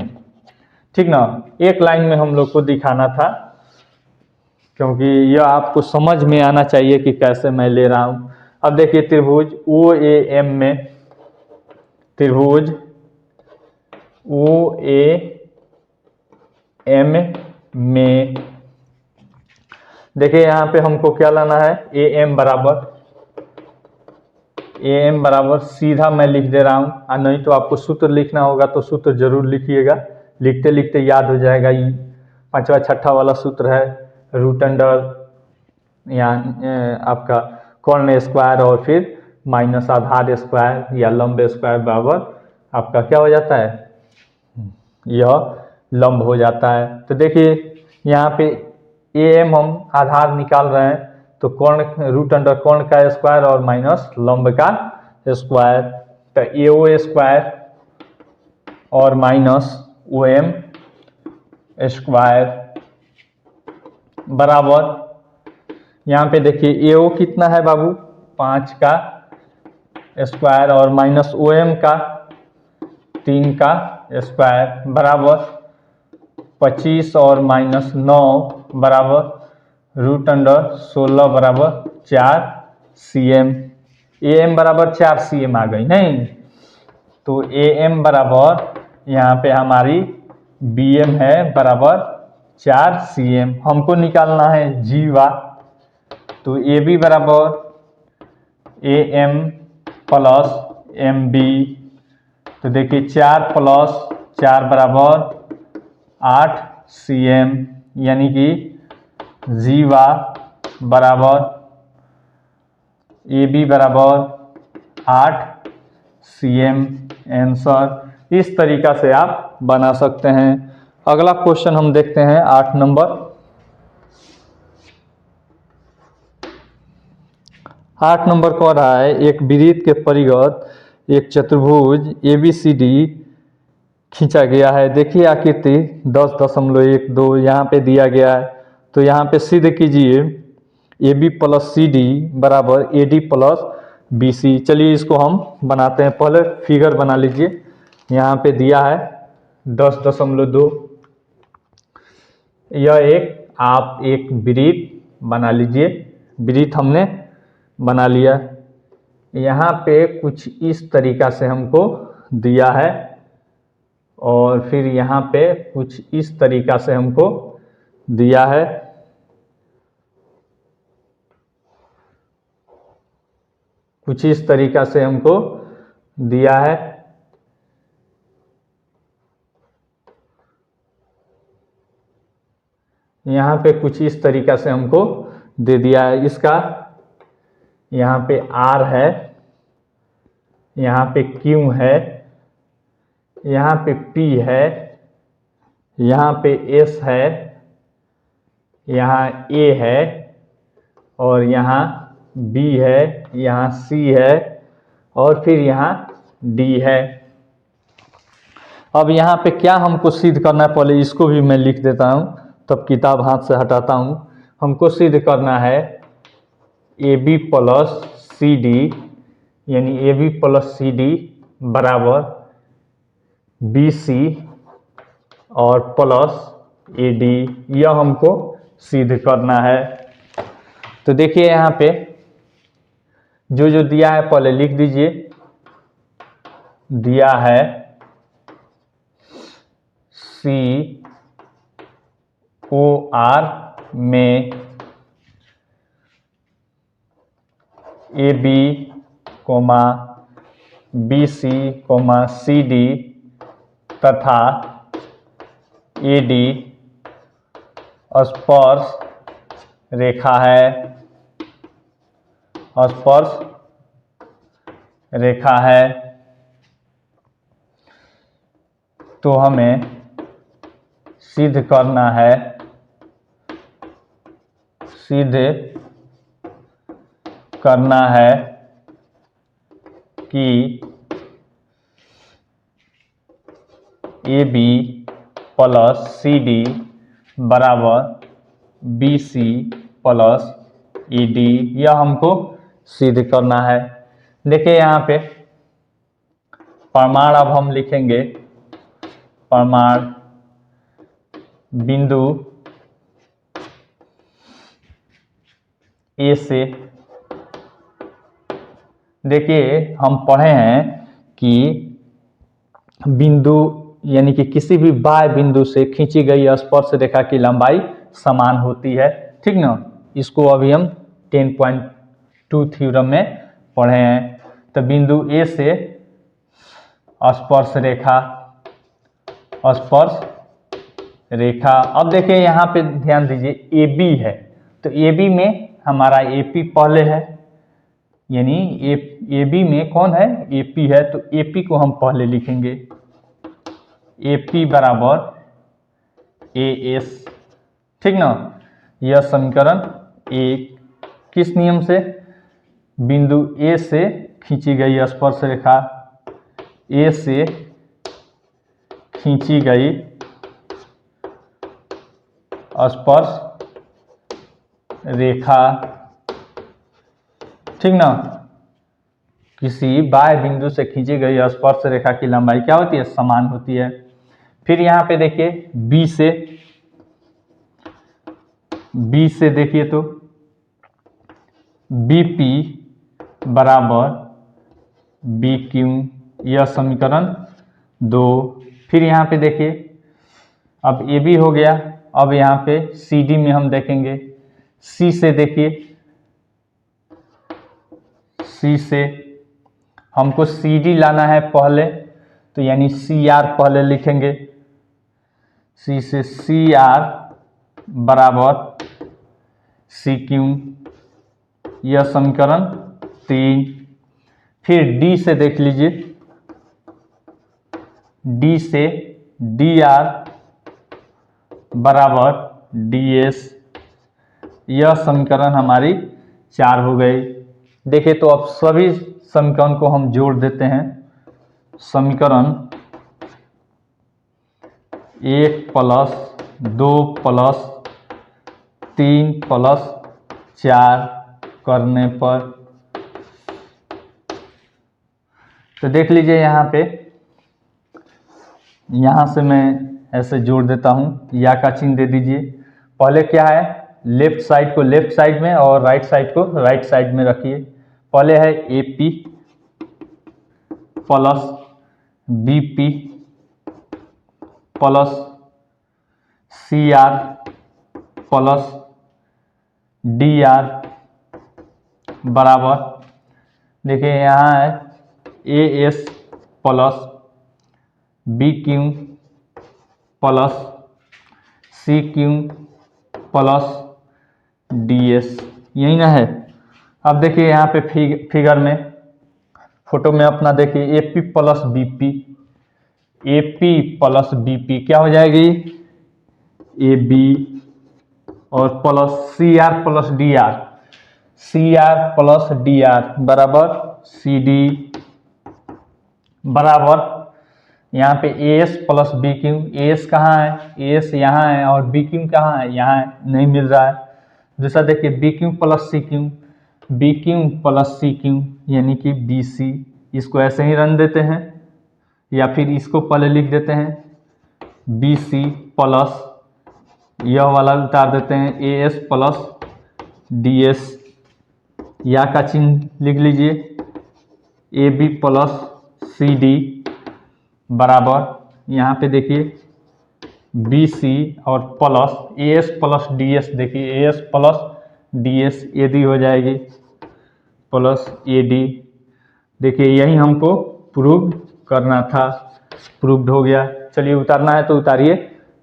ठीक ना। एक लाइन में हम लोग को दिखाना था, क्योंकि यह आपको समझ में आना चाहिए कि कैसे मैं ले रहा हूं। अब देखिए त्रिभुज ओ ए एम में, त्रिभुज ओ ए एम में देखिए यहाँ पे हमको क्या लाना है, ए एम बराबर सीधा मैं लिख दे रहा हूँ, और नहीं तो आपको सूत्र लिखना होगा तो सूत्र जरूर लिखिएगा, लिखते लिखते याद हो जाएगा। ये पांचवा छठा वाला सूत्र है, रूट अंडर यहाँ आपका कर्ण स्क्वायर और फिर माइनस आधार स्क्वायर या लंब स्क्वायर बराबर आपका क्या हो जाता है, यह लंब हो जाता है। तो देखिए यहाँ पे ए एम हम आधार निकाल रहे हैं, तो कर्ण रूट अंडर कर्ण का स्क्वायर और माइनस लंब का स्क्वायर, तो ए ओ स्क्वायर और माइनस ओ एम स्क्वायर बराबर, यहाँ पे देखिए ए ओ कितना है बाबू, 5 का स्क्वायर और माइनस ओ एम का 3 का स्क्वायर बराबर 25 और माइनस 9 बराबर रूट अंडर 16 बराबर 4 सी एम। ए एम बराबर 4 सी एम आ गई नहीं, तो ए एम बराबर यहाँ पे हमारी बी एम है बराबर 4 सी एम। हमको निकालना है जीवा, तो ए बी बराबर A M plus M B, तो देखिए 4 प्लस 4 बराबर 8 सी एम, यानी कि जीवा बराबर ए बी बराबर 8 सी एम आंसर। इस तरीका से आप बना सकते हैं। अगला क्वेश्चन हम देखते हैं 8 नंबर। 8 नंबर कह रहा है एक वृत्त के परिगत एक चतुर्भुज ABCD खींचा गया है। देखिए आकृति 10.12 यहाँ पे दिया गया है, तो यहाँ पे सिद्ध कीजिए AB प्लस सी डी बराबर AD प्लस BC। चलिए इसको हम बनाते हैं, पहले फिगर बना लीजिए। यहाँ पे दिया है 10.2, यह आप एक वृत्त बना लीजिए। वृत्त हमने बना लिया, यहाँ पे कुछ इस तरीका से हमको दिया है, और फिर यहाँ पे कुछ इस तरीका से हमको दिया है। कुछ इस तरीका से हमको दिया है। यहाँ पे कुछ इस तरीका से हमको दे दिया है। इसका यहाँ पे R है, यहाँ पे Q है, यहाँ पे P है, यहाँ पे S है, यहाँ A है, और यहाँ B है, यहाँ C है, और फिर यहाँ D है। अब यहाँ पे क्या हमको सिद्ध करना है, पहले इसको भी मैं लिख देता हूँ, तब किताब हाथ से हटाता हूँ। हमको सिद्ध करना है AB प्लस सी डी, यानी AB प्लस सी डी बराबर BC और प्लस AD, यह हमको सिद्ध करना है। तो देखिए यहाँ पे जो जो दिया है पहले लिख दीजिए। दिया है COR में AB, BC, CD तथा AD स्पर्श रेखा है, स्पर्श रेखा है। तो हमें सिद्ध करना है, सिद्ध करना है कि AB प्लस CD बराबर BC प्लस ED, यह हमको सिद्ध करना है। देखिए यहाँ पे प्रमाण अब हम लिखेंगे, प्रमाण बिंदु ए से। देखिए हम पढ़े हैं कि बिंदु यानी कि किसी भी बाह्य बिंदु से खींची गई स्पर्श रेखा की लंबाई समान होती है, ठीक ना। इसको अभी हम 10.2 थ्योरम में पढ़े हैं। तो बिंदु ए से स्पर्श रेखा, अब देखिए यहाँ पे ध्यान दीजिए ए बी है, तो ए बी में हमारा ए पी पहले है, यानी ए बी में कौन है, ए पी है, तो ए पी को हम पहले लिखेंगे, ए पी बराबर ए एस, ठीक ना। यह समीकरण एक, किस नियम से, बिंदु ए से खींची गई स्पर्श रेखा, ए से खींची गई स्पर्श रेखा, ठीक ना, किसी बाह्य बिंदु से खींची गई स्पर्श रेखा की लंबाई क्या होती है, समान होती है। फिर यहाँ पे देखिए बी से देखिए तो बी पी बराबर बी क्यू, यह समीकरण 2। फिर यहाँ पे देखिए अब ए बी हो गया, अब यहाँ पे सी डी में हम देखेंगे, सी से देखिए, सी से हमको सी डी लाना है पहले, तो यानी सी आर पहले लिखेंगे, सी से सी आर बराबर सी क्यू, यह समीकरण 3। फिर डी से देख लीजिए, डी से डी आर बराबर डी एस, यह समीकरण हमारी 4 हो गई। देखिए तो अब सभी समीकरण को हम जोड़ देते हैं, समीकरण 1 प्लस 2 प्लस 3 प्लस 4 करने पर, तो देख लीजिए यहाँ पे, यहाँ से मैं ऐसे जोड़ देता हूँ, या का चिन्ह दे दीजिए। पहले क्या है, लेफ्ट साइड को लेफ्ट साइड में और राइट साइड को राइट साइड में रखिए। पहले है A P plus B P plus C R plus D R बराबर, देखिए यहाँ है A S plus B Q plus C Q plus D S, यही ना है। अब देखिए यहाँ पे फिगर में, फोटो में अपना देखिए A P plus B P, A P plus B P क्या हो जाएगी, ए बी, और plus C R plus D R, C R plus D R बराबर सी डी, बराबर यहाँ पे A S plus B Q, A S कहाँ है, ए एस यहाँ है, और बी क्यू कहाँ है, यहाँ है, नहीं मिल रहा है। दूसरा देखिए B Q plus C Q, B Q plus C Q यानी कि बी सी, इसको ऐसे ही रन देते हैं, या फिर इसको पहले लिख देते हैं बी सी प्लस, यह वाला उतार देते हैं A S plus D S, या का चिन्ह लिख लीजिए A B plus C D बराबर, यहाँ पे देखिए बी सी और plus A S plus D S, देखिए A S plus D S A D हो जाएगी, प्लस ए डी। देखिए यही हमको प्रूव करना था, प्रूव्ड हो गया। चलिए उतारना है तो उतारिए,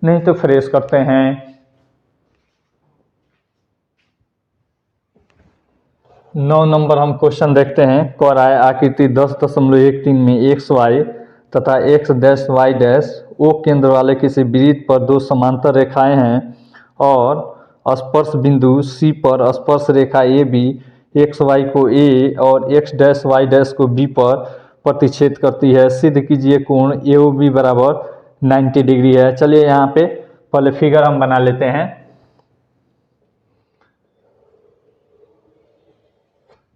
नहीं तो फ्रेश करते हैं। 9 नंबर हम क्वेश्चन देखते हैं। कह रहा है आकृति 10.13 में एक्स वाई तथा X dash Y dash O केंद्र वाले किसी वृत्त पर 2 समांतर रेखाएं हैं और स्पर्श बिंदु सी पर स्पर्श रेखा ए बी एक्स वाई को ए और एक्स डैश वाई डैश को बी पर प्रतिच्छेद करती है। सिद्ध कीजिए कोण ए ओ बी बराबर 90 डिग्री है। चलिए यहाँ पे पहले फिगर हम बना लेते हैं।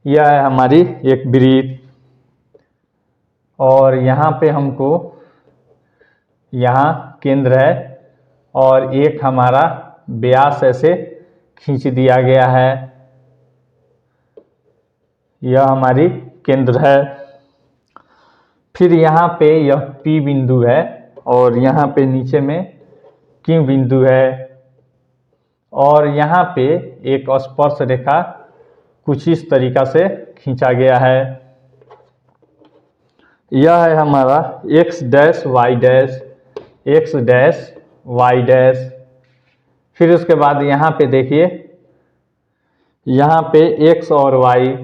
यह है हमारी एक वृत्त, और यहाँ पे हमको यहाँ केंद्र है और एक हमारा व्यास ऐसे खींच दिया गया है, यह हमारी केंद्र है। फिर यहाँ पे यह P बिंदु है और यहाँ पे नीचे में Q बिंदु है और यहाँ पे एक स्पर्श रेखा कुछ इस तरीका से खींचा गया है। यह है हमारा x dash y dash, x dash y dash. फिर उसके बाद यहाँ पे देखिए, यहाँ पे x और y,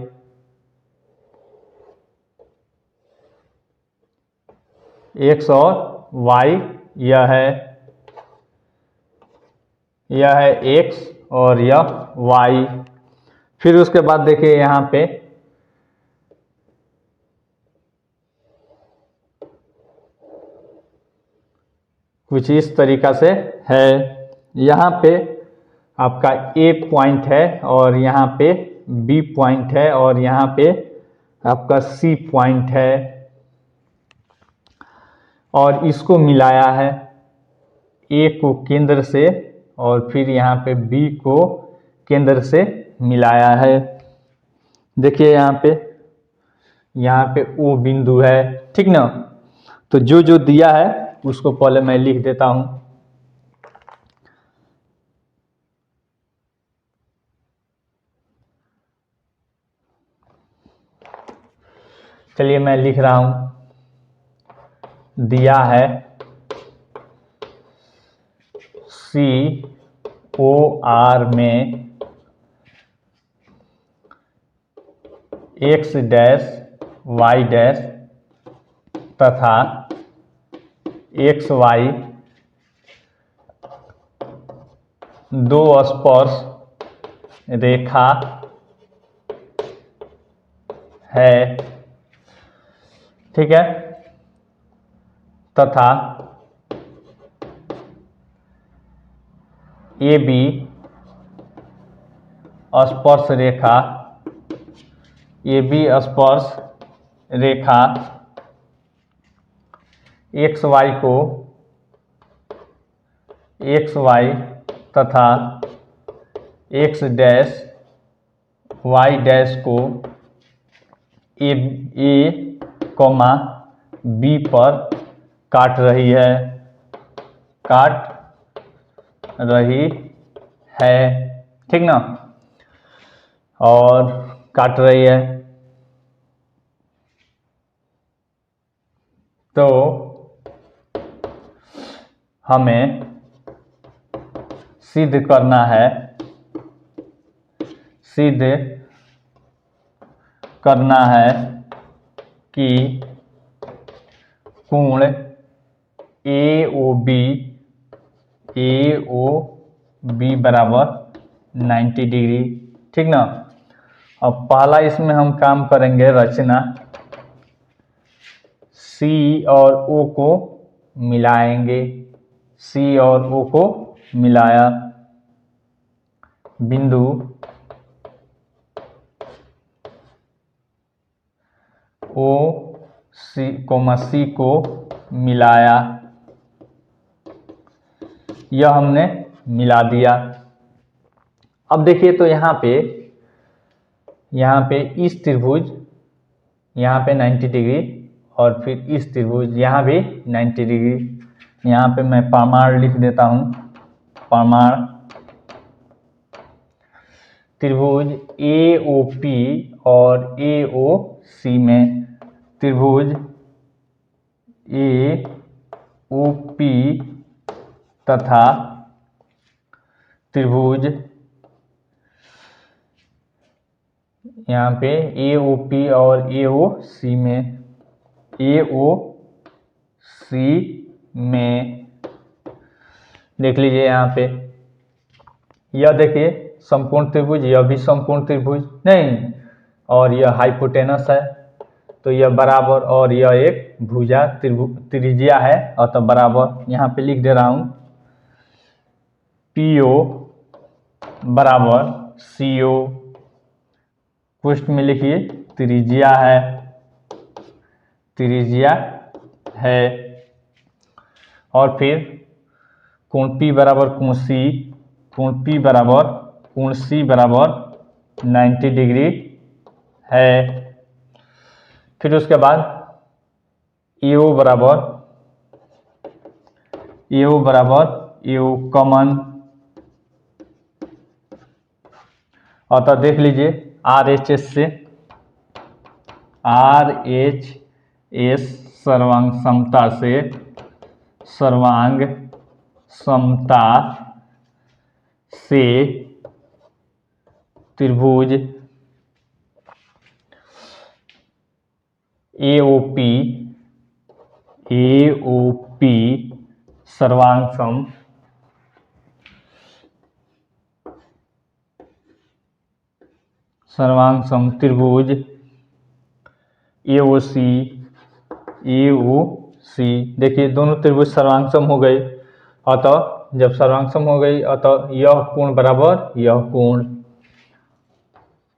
x और y, यह है x और यह y। फिर उसके बाद देखिए यहाँ पे कुछ इस तरीका से है। यहाँ पे आपका A पॉइंट है और यहाँ पे B पॉइंट है और यहाँ पे आपका C पॉइंट है और इसको मिलाया है A को केंद्र से और फिर यहाँ पे B को केंद्र से मिलाया है। देखिए यहाँ पे O बिंदु है, ठीक ना। तो जो जो दिया है उसको पहले मैं लिख देता हूं। चलिए मैं लिख रहा हूं। दिया है COR में x डैश y डैश तथा XY दो स्पर्श रेखा है, ठीक है, तथा AB स्पर्श रेखा, AB स्पर्श रेखा XY को XY तथा X डैश Y डैश को A, B पर काट रही है, ठीक ना, और काट रही है। तो हमें सिद्ध करना है कि कोण AOB बराबर 90 डिग्री, ठीक ना। अब पहला इसमें हम काम करेंगे रचना, C और O को मिलाएंगे। C और O को मिलाया, बिंदु C को मिलाया, यह हमने मिला दिया। अब देखिए तो यहाँ पे इस त्रिभुज यहाँ पे 90 डिग्री और फिर इस त्रिभुज यहाँ भी 90 डिग्री। यहाँ पे मैं प्रमाण लिख देता हूँ। प्रमाण त्रिभुज AOP और AOC में, त्रिभुज AOP तथा त्रिभुज यहाँ पे AOP और AOC में, देख लीजिए यहाँ पे, यह देखिए समकोण त्रिभुज, यह भी समकोण त्रिभुज नहीं, और यह हाइपोटेनस है तो यह बराबर, और यह एक भुजा त्रिज्या है अतः बराबर। यहाँ पे लिख दे रहा हूँ PO बराबर CO, पृष्ठ में लिखिए त्रिज्या है, त्रिज्या है। और फिर कोण P बराबर कोण C, कोण P बराबर कोण C बराबर 90 डिग्री है। फिर उसके बाद AO कॉमन, अतः देख लीजिए RHS से RHS सर्वांग समता से त्रिभुज AOP सर्वांग सम त्रिभुज AOC, देखिए दोनों त्रिभुज सर्वांग सम हो गए। अतः जब सर्वांग सम हो गई अतः यह कोण बराबर यह कोण,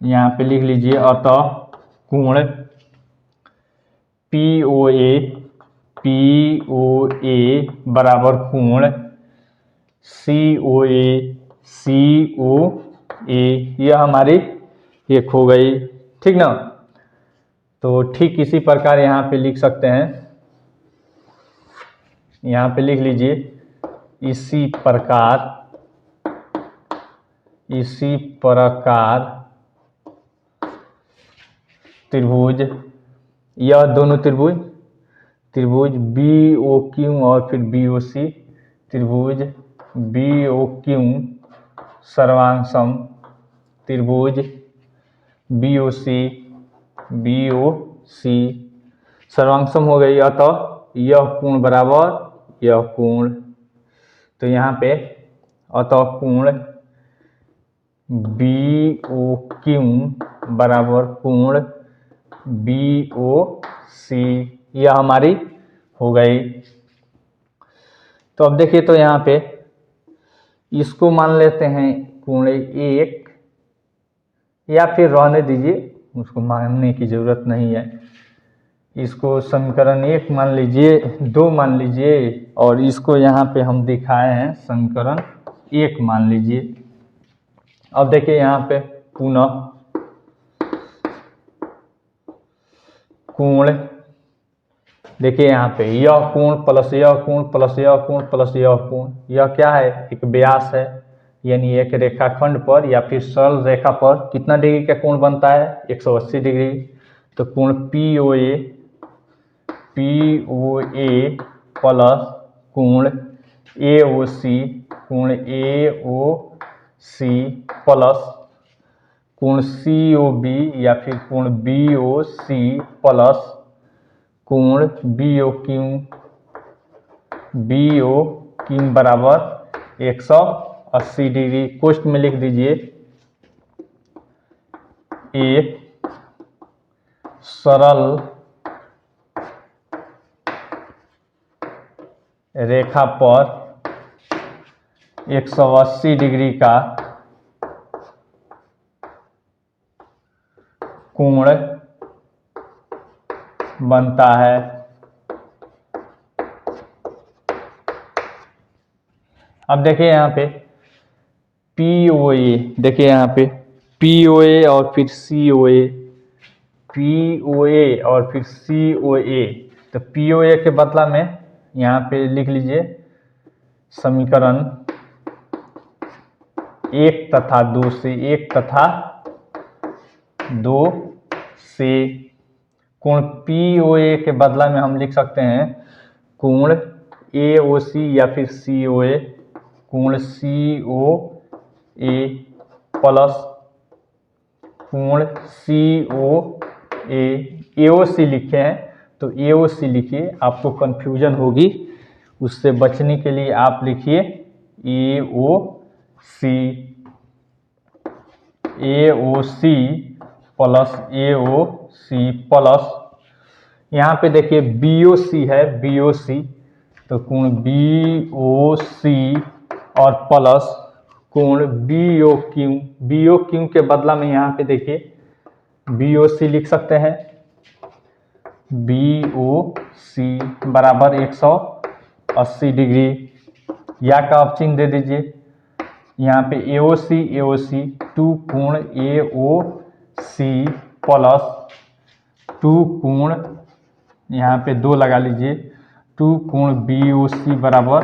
यहाँ पे लिख लीजिए। अतः कोण POA बराबर कोण COA, यह हमारी एक हो गई, ठीक ना। तो ठीक इसी प्रकार यहाँ पे लिख सकते हैं, यहाँ पे लिख लीजिए इसी प्रकार त्रिभुज, यह दोनों त्रिभुज BOQ और फिर BOC, त्रिभुज BOQ सर्वांग सम त्रिभुज BOC सर्वांग सम हो गई। अतः यह कोण बराबर यह कोण, तो यहाँ पे अतः कोण BOQ बराबर कोण BOC, यह हमारी हो गई। तो अब देखिए, तो यहाँ पे इसको मान लेते हैं कोण 1, या फिर रहने दीजिए, उसको मानने की जरूरत नहीं है। इसको समीकरण 1 मान लीजिए, 2 मान लीजिए, और इसको यहाँ पे हम दिखाए हैं समीकरण 1 मान लीजिए। अब देखिए यहाँ पे पुनः कोण, देखिए यहाँ पे यह कोण प्लस यह कोण प्लस यह कोण प्लस यह कोण, यह क्या है, एक व्यास है, यानी एक रेखाखंड पर या फिर सरल रेखा पर कितना डिग्री का कोण बनता है, 180 डिग्री। तो कोण POA प्लस कोण AOC प्लस कोण COB या फिर कोण BOC प्लस कोण BOQ बराबर 180 डिग्री। कोष्ठ में लिख दीजिए एक सरल रेखा पर 180 डिग्री का कोण बनता है। अब देखिए यहाँ पे POA, देखिए यहाँ पे POA और फिर COA, तो POA के बदला में यहाँ पे लिख लीजिए समीकरण 1 तथा 2 से कोण POA के बदला में हम लिख सकते हैं कोण AOC या फिर COA, कोण COA प्लस कोण COA, AOC लिखे हैं तो AOC लिखिए, आपको कंफ्यूजन होगी, उससे बचने के लिए आप लिखिए AOC प्लस यहाँ पे देखिए BOC है, तो कोण BOC और प्लस कोण BOQ के बदला में यहाँ पे देखिए BOC लिख सकते हैं, BOC बराबर 180 डिग्री। या का आप चिन्ह दे दीजिए यहाँ पे AOC 2 कोण AOC प्लस 2 कोण यहाँ पे 2 लगा लीजिए 2 कोण BOC बराबर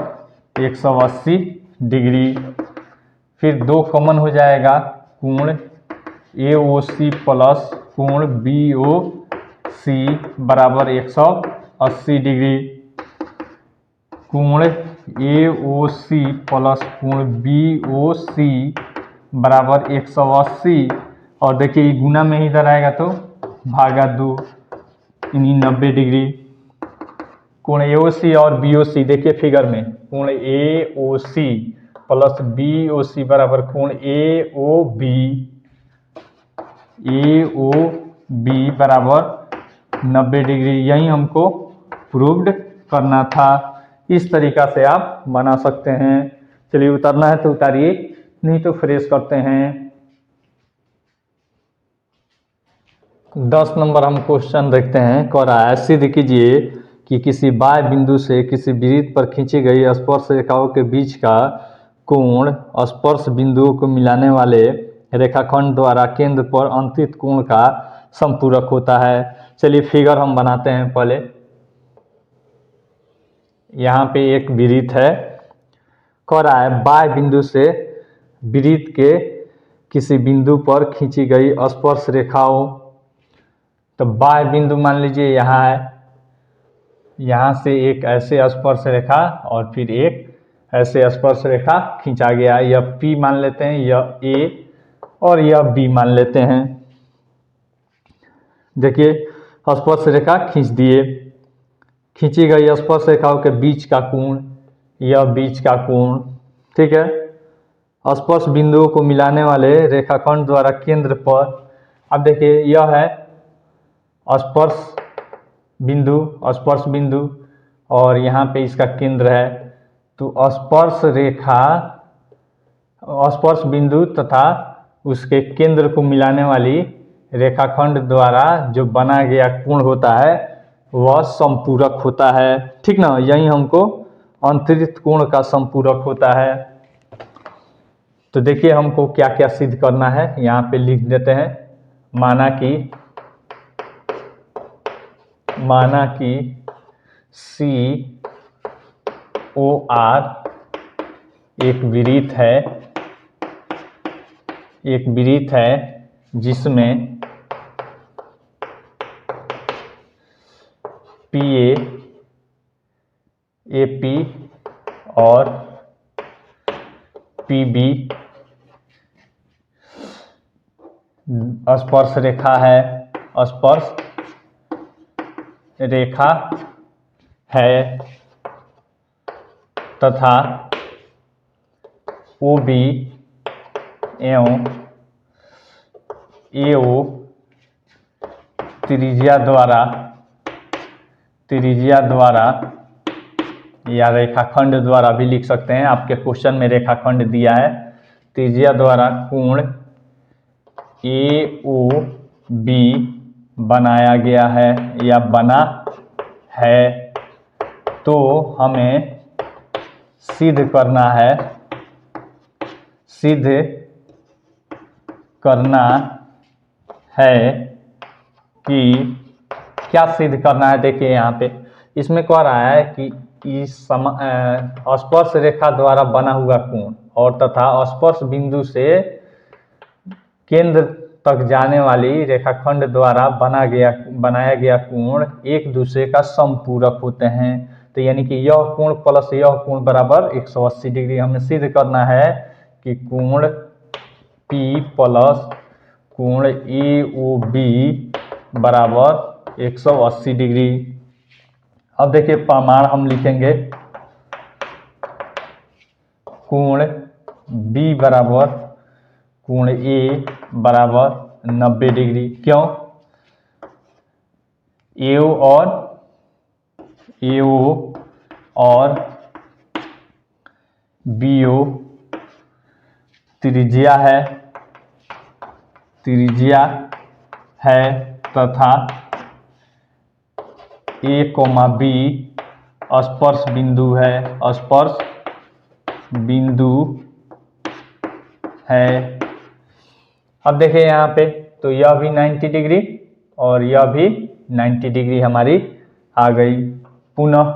180 डिग्री। फिर 2 कॉमन हो जाएगा, कोण AOC प्लस कोण BOC बराबर 180 डिग्री। कोण AOC प्लस कोण BOC बराबर 180 और देखिए गुना में इधर आएगा तो भागा 2 यानी 90 डिग्री। कोण AOC और BOC देखिए फिगर में, कोण AOC प्लस BOC बराबर कोण AOB बराबर 90 डिग्री। यही हमको प्रूव्ड करना था। इस तरीका से आप बना सकते हैं। चलिए उतारना है तो उतारिए, नहीं तो फ्रेश करते हैं। 10 नंबर हम क्वेश्चन देखते हैं। कह रहा है सिद्ध कीजिए कि किसी बाह्य बिंदु से किसी वृत्त पर खींची गई स्पर्श रेखाओं के बीच का कोण स्पर्श बिंदुओं को मिलाने वाले रेखाखंड द्वारा केंद्र पर अंतरित कोण का संपूरक होता है। चलिए फिगर हम बनाते हैं पहले। यहाँ पे एक वृत्त है, कह रहा है बाह्य बिंदु से वृत्त के किसी बिंदु पर खींची गई स्पर्श रेखाओं। तो बाह्य बिंदु मान लीजिए यहाँ है, यहाँ से एक ऐसे स्पर्श रेखा और फिर एक ऐसे स्पर्श रेखा खींचा गया। यह P मान लेते हैं, यह A और यह B मान लेते हैं। देखिए स्पर्श रेखा खींच दिए। खींची गई स्पर्श रेखाओं के बीच का कोण, यह बीच का कोण, ठीक है। स्पर्श बिंदुओं को मिलाने वाले रेखाखंड द्वारा केंद्र पर, अब देखिए यह है स्पर्श बिंदु और यहाँ पे इसका केंद्र है। तो स्पर्श रेखा स्पर्श बिंदु तथा उसके केंद्र को मिलाने वाली रेखाखंड द्वारा जो बना गया कोण होता है वह संपूरक होता है, ठीक ना। यही हमको अंतरित कोण का संपूरक होता है। तो देखिए हमको क्या क्या सिद्ध करना है, यहाँ पे लिख देते हैं। माना कि COR एक वृत्त है जिसमें PA, AP और PB स्पर्श रेखा है तथा OB एवं AO त्रिज्या द्वारा या रेखाखंड द्वारा भी लिख सकते हैं। आपके क्वेश्चन में रेखाखंड दिया है। त्रिज्या द्वारा कोण AOB बनाया गया है या बना है। तो हमें सिद्ध करना है कि क्या सिद्ध करना है। देखिए यहाँ पे इसमें कह रहा है कि इस स्पर्श रेखा द्वारा बना हुआ कोण और तथा स्पर्श बिंदु से केंद्र तक जाने वाली रेखाखंड द्वारा बनाया गया कोण एक दूसरे का संपूरक होते हैं। तो यानी कि यह कोण प्लस यह कोण बराबर 180 डिग्री। हमें सिद्ध करना है कि कोण P प्लस कोण AOB बराबर 180 डिग्री। अब देखिए प्रमाण हम लिखेंगे। कोण B बराबर कोण A बराबर 90 डिग्री। क्यों? AO और BO त्रिज्या है तथा ए कोमा बी स्पर्श बिंदु है, स्पर्श बिंदु है। अब देखिए यहाँ पे, तो यह भी 90 डिग्री और यह भी 90 डिग्री हमारी आ गई। पुनः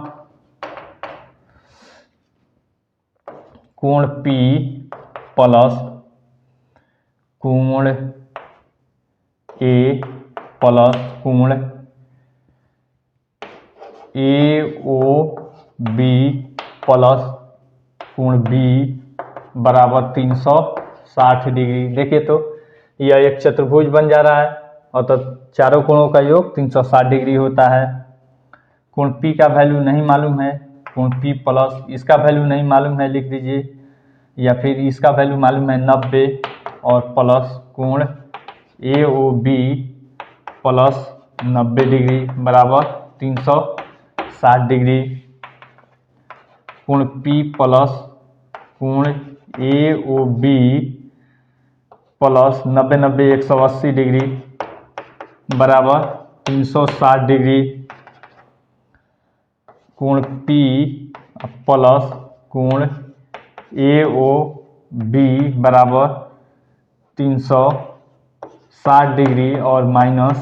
कोण P प्लस कोण A प्लस कोण AOB प्लस कोण B बराबर 360 डिग्री। देखिए तो यह एक चतुर्भुज बन जा रहा है और तो चारों कोणों का योग 360 डिग्री होता है। कोण P का वैल्यू नहीं मालूम है, कोण P प्लस इसका वैल्यू नहीं मालूम है, लिख दीजिए, या फिर इसका वैल्यू मालूम है 90 और प्लस कोण AOB प्लस 90 डिग्री बराबर 360 डिग्री। कोण P प्लस कोण AOB प्लस 90 180 डिग्री बराबर 360 डिग्री। कोण P प्लस कोण AOB बराबर 360 डिग्री और माइनस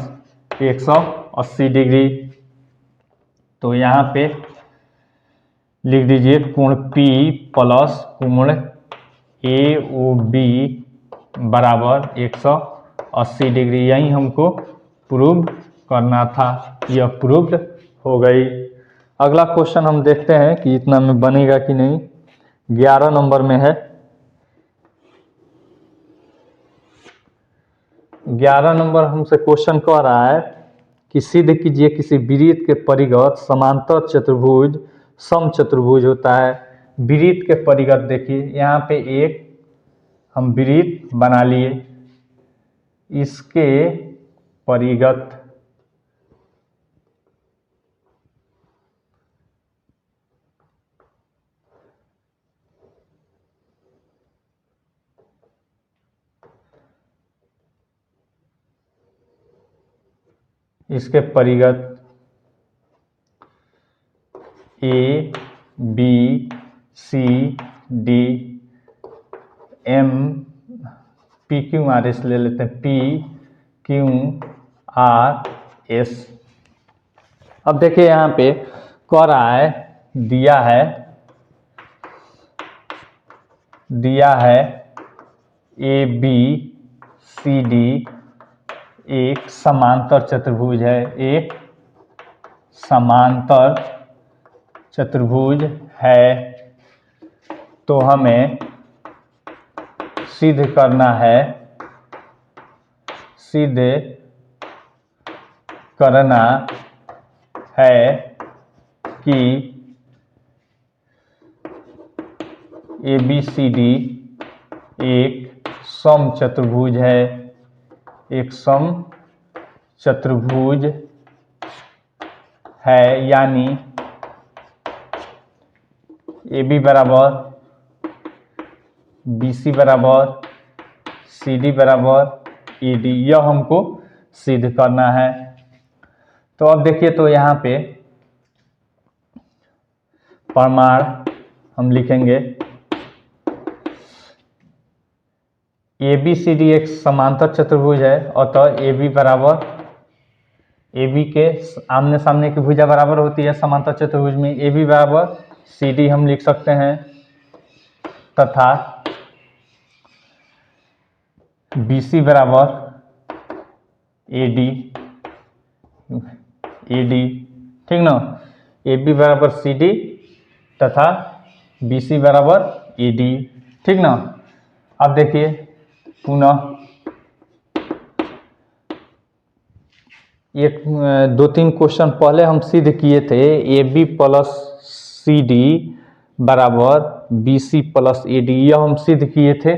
180 डिग्री। तो यहाँ पे लिख दीजिए कोण P प्लस कोण AOB बराबर 180 डिग्री। यही हमको प्रूव करना था, यह प्रूव्ड हो गई। अगला क्वेश्चन हम देखते हैं कि इतना में बनेगा कि नहीं। 11 नंबर में है। 11 नंबर हमसे क्वेश्चन कह रहा है कि सिद्ध कीजिए किसी वृत्त के परिगत समांतर चतुर्भुज समचतुर्भुज होता है। वृत्त के परिगत देखिए, यहाँ पे एक हम वृत्त बना लिए, इसके परिगत इसके परिगत A B C D M P Q R S ले लेते हैं, P Q R S। अब देखिए यहाँ पे कह रहा है, दिया है A B C D एक समांतर चतुर्भुज है, एक समांतर चतुर्भुज है। तो हमें सिद्ध करना है, कि ABCD एक समचतुर्भुज है, एक समचतुर्भुज है, यानी AB बराबर BC बराबर CD बराबर ED, यह हमको सिद्ध करना है। तो अब देखिए, तो यहाँ पे प्रमाण हम लिखेंगे, ABCD एक समांतर चतुर्भुज है, अतः AB बराबर, AB के आमने सामने की भुजा बराबर होती है समांतर चतुर्भुज में, AB बराबर CD हम लिख सकते हैं, तथा BC बराबर AD, ठीक ना। AB बराबर CD तथा BC बराबर AD, ठीक ना। अब देखिए पुनः एक 2-3 क्वेश्चन पहले हम सिद्ध किए थे, AB प्लस CD बराबर BC प्लस AD, यह हम सिद्ध किए थे।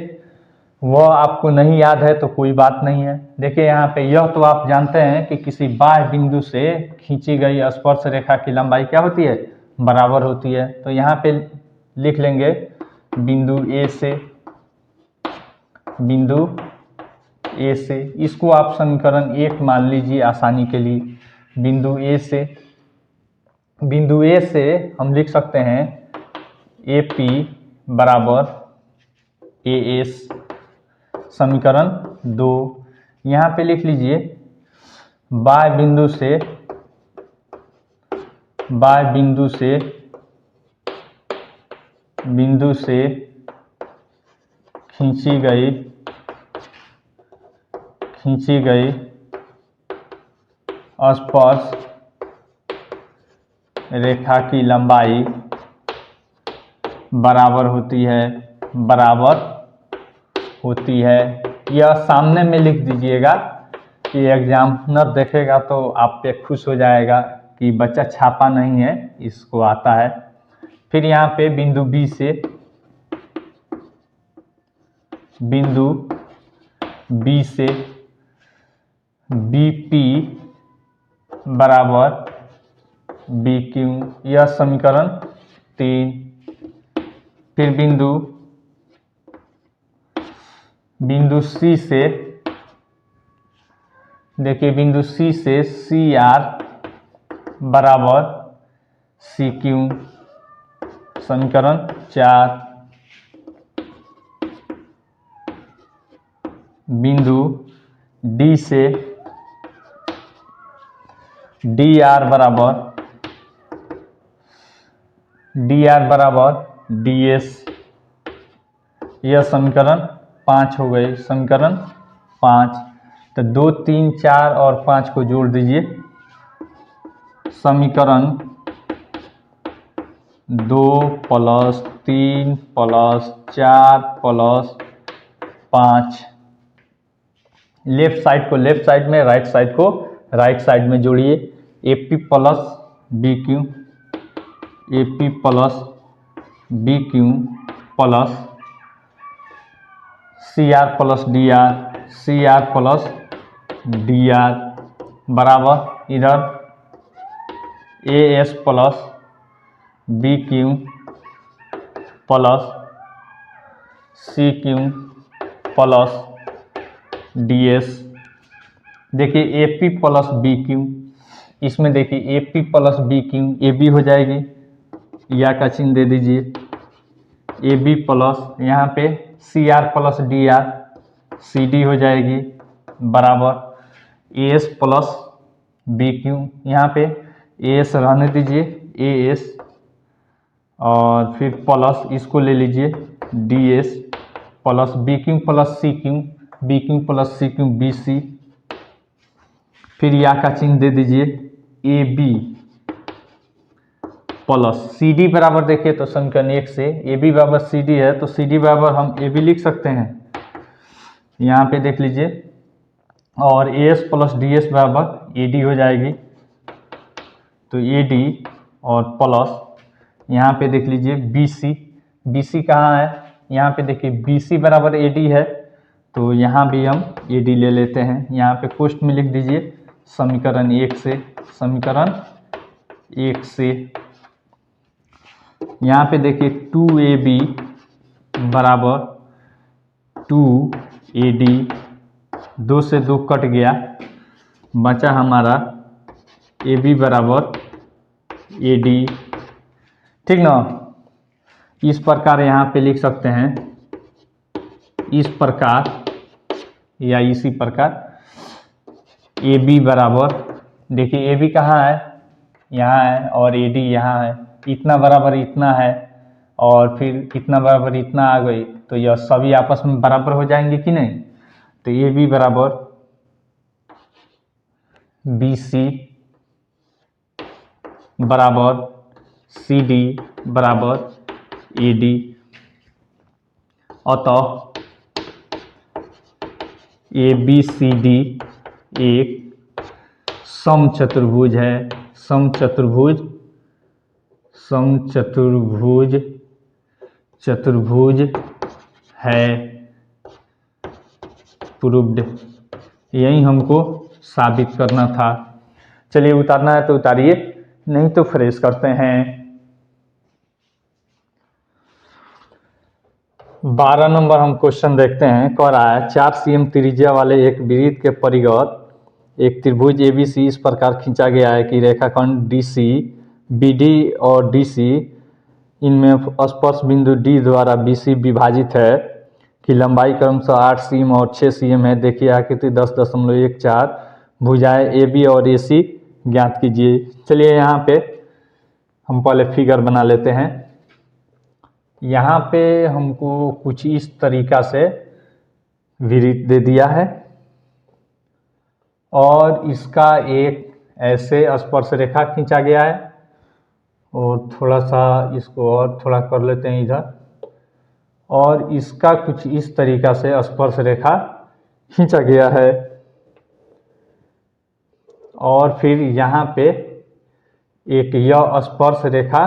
वह आपको नहीं याद है तो कोई बात नहीं है। देखिए यहाँ पे, यह तो आप जानते हैं कि किसी बाह्य बिंदु से खींची गई स्पर्श रेखा की लंबाई क्या होती है, बराबर होती है। तो यहाँ पे लिख लेंगे बिंदु ए से, इसको आप समीकरण 1 मान लीजिए आसानी के लिए। बिंदु ए से बिंदु ए से हम लिख सकते हैं ए पी बराबर ए एस, समीकरण 2। यहाँ पे लिख लीजिए बाय बिंदु से खींची गई स्पर्श रेखा की लंबाई बराबर होती है। यह सामने में लिख दीजिएगा कि एग्जामिनर देखेगा तो आप पे खुश हो जाएगा कि बच्चा छापा नहीं है, इसको आता है। फिर यहाँ पे बिंदु बी से बी पी बराबर बी क्यू, यह समीकरण 3। फिर बिंदु सी से देखिए, बिंदु सी से सी आर बराबर सी क्यू, समीकरण 4। बिंदु डी से डी आर बराबर डी एस, यह समीकरण 5 हो गई, समीकरण 5। तो 2, 3, 4 और 5 को जोड़ दीजिए, समीकरण 2 + 3 + 4 + 5। लेफ्ट साइड को लेफ्ट साइड में, राइट साइड को राइट साइड में जोड़िए। A P plus B Q plus C R plus D R बराबर इधर A S plus B Q plus C Q plus D S. देखिए A P plus B Q, इसमें देखिए A P plus B Q A B हो जाएगी, या का चिन्ह दे दीजिए। ए बी प्लस यहाँ पे C R plus D R C D हो जाएगी बराबर A S plus B Q, यहाँ पे ए एस रहने दीजिए ए एस, और फिर प्लस इसको ले लीजिए D S plus B Q plus C Q B C. फिर या का चिन्ह दे दीजिए A B plus C D बराबर, देखिए तो समीकरण 1 से ए बी बराबर सी डी है, तो सी डी बराबर हम ए बी लिख सकते हैं, यहाँ पे देख लीजिए। और ए एस प्लस डी एस बराबर ए डी हो जाएगी, तो ए डी और प्लस यहाँ पे देख लीजिए बी सी कहाँ है, यहाँ पे देखिए बी सी बराबर ए डी है, तो यहाँ भी हम ए डी ले लेते हैं। यहाँ पे पोस्ट में लिख दीजिए समीकरण 1 से यहाँ पे देखिए 2ab बराबर 2ad, 2 से 2 कट गया, बचा हमारा ab बराबर ad, ठीक ना। इस प्रकार यहाँ पे लिख सकते हैं, इस प्रकार या इसी प्रकार AB बराबर, देखिए AB कहाँ है, यहाँ है, और AD यहाँ है, इतना बराबर इतना है, और फिर इतना बराबर इतना आ गई, तो यह सभी आपस में बराबर हो जाएंगे कि नहीं। तो AB बराबर BC बराबर CD बराबर AD, अतः ABCD एक समचतुर्भुज है, समचतुर्भुज है, प्रूव्ड। यही हमको साबित करना था। चलिए उतारना है तो उतारिए, नहीं तो फ्रेश करते हैं। 12 नंबर हम क्वेश्चन देखते हैं। कह रहा है 4 cm त्रिज्या वाले एक वृत्त के परिगत एक त्रिभुज ABC इस प्रकार खींचा गया है कि रेखाखंड DC BD और DC इनमें स्पर्श बिंदु D द्वारा BC विभाजित है कि लंबाई क्रमशः 8 cm और 6 cm है। देखिए आकृति 10.14। भुजाएं AB और AC ज्ञात कीजिए। चलिए यहाँ पे हम पहले फिगर बना लेते हैं। यहाँ पे हमको कुछ इस तरीका से वृत्त दे दिया है और इसका एक ऐसे स्पर्श रेखा खींचा गया है और थोड़ा सा इसको और थोड़ा कर लेते हैं इधर, और इसका कुछ इस तरीका से स्पर्श रेखा खींचा गया है और फिर यहाँ पे एक यह स्पर्श रेखा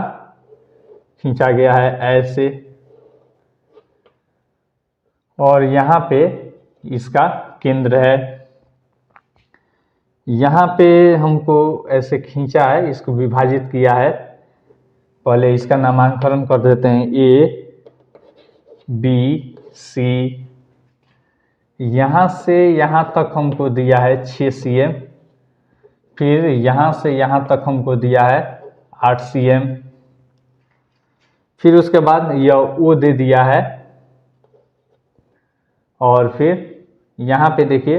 खींचा गया है ऐसे, और यहाँ पे इसका केंद्र है। यहाँ पे हमको ऐसे खींचा है, इसको विभाजित किया है। पहले इसका नामकरण कर देते हैं A B C। यहाँ से यहाँ तक हमको दिया है 6 cm, फिर यहाँ से यहाँ तक हमको दिया है 8 cm, फिर उसके बाद यह O दे दिया है और फिर यहाँ पे देखिए,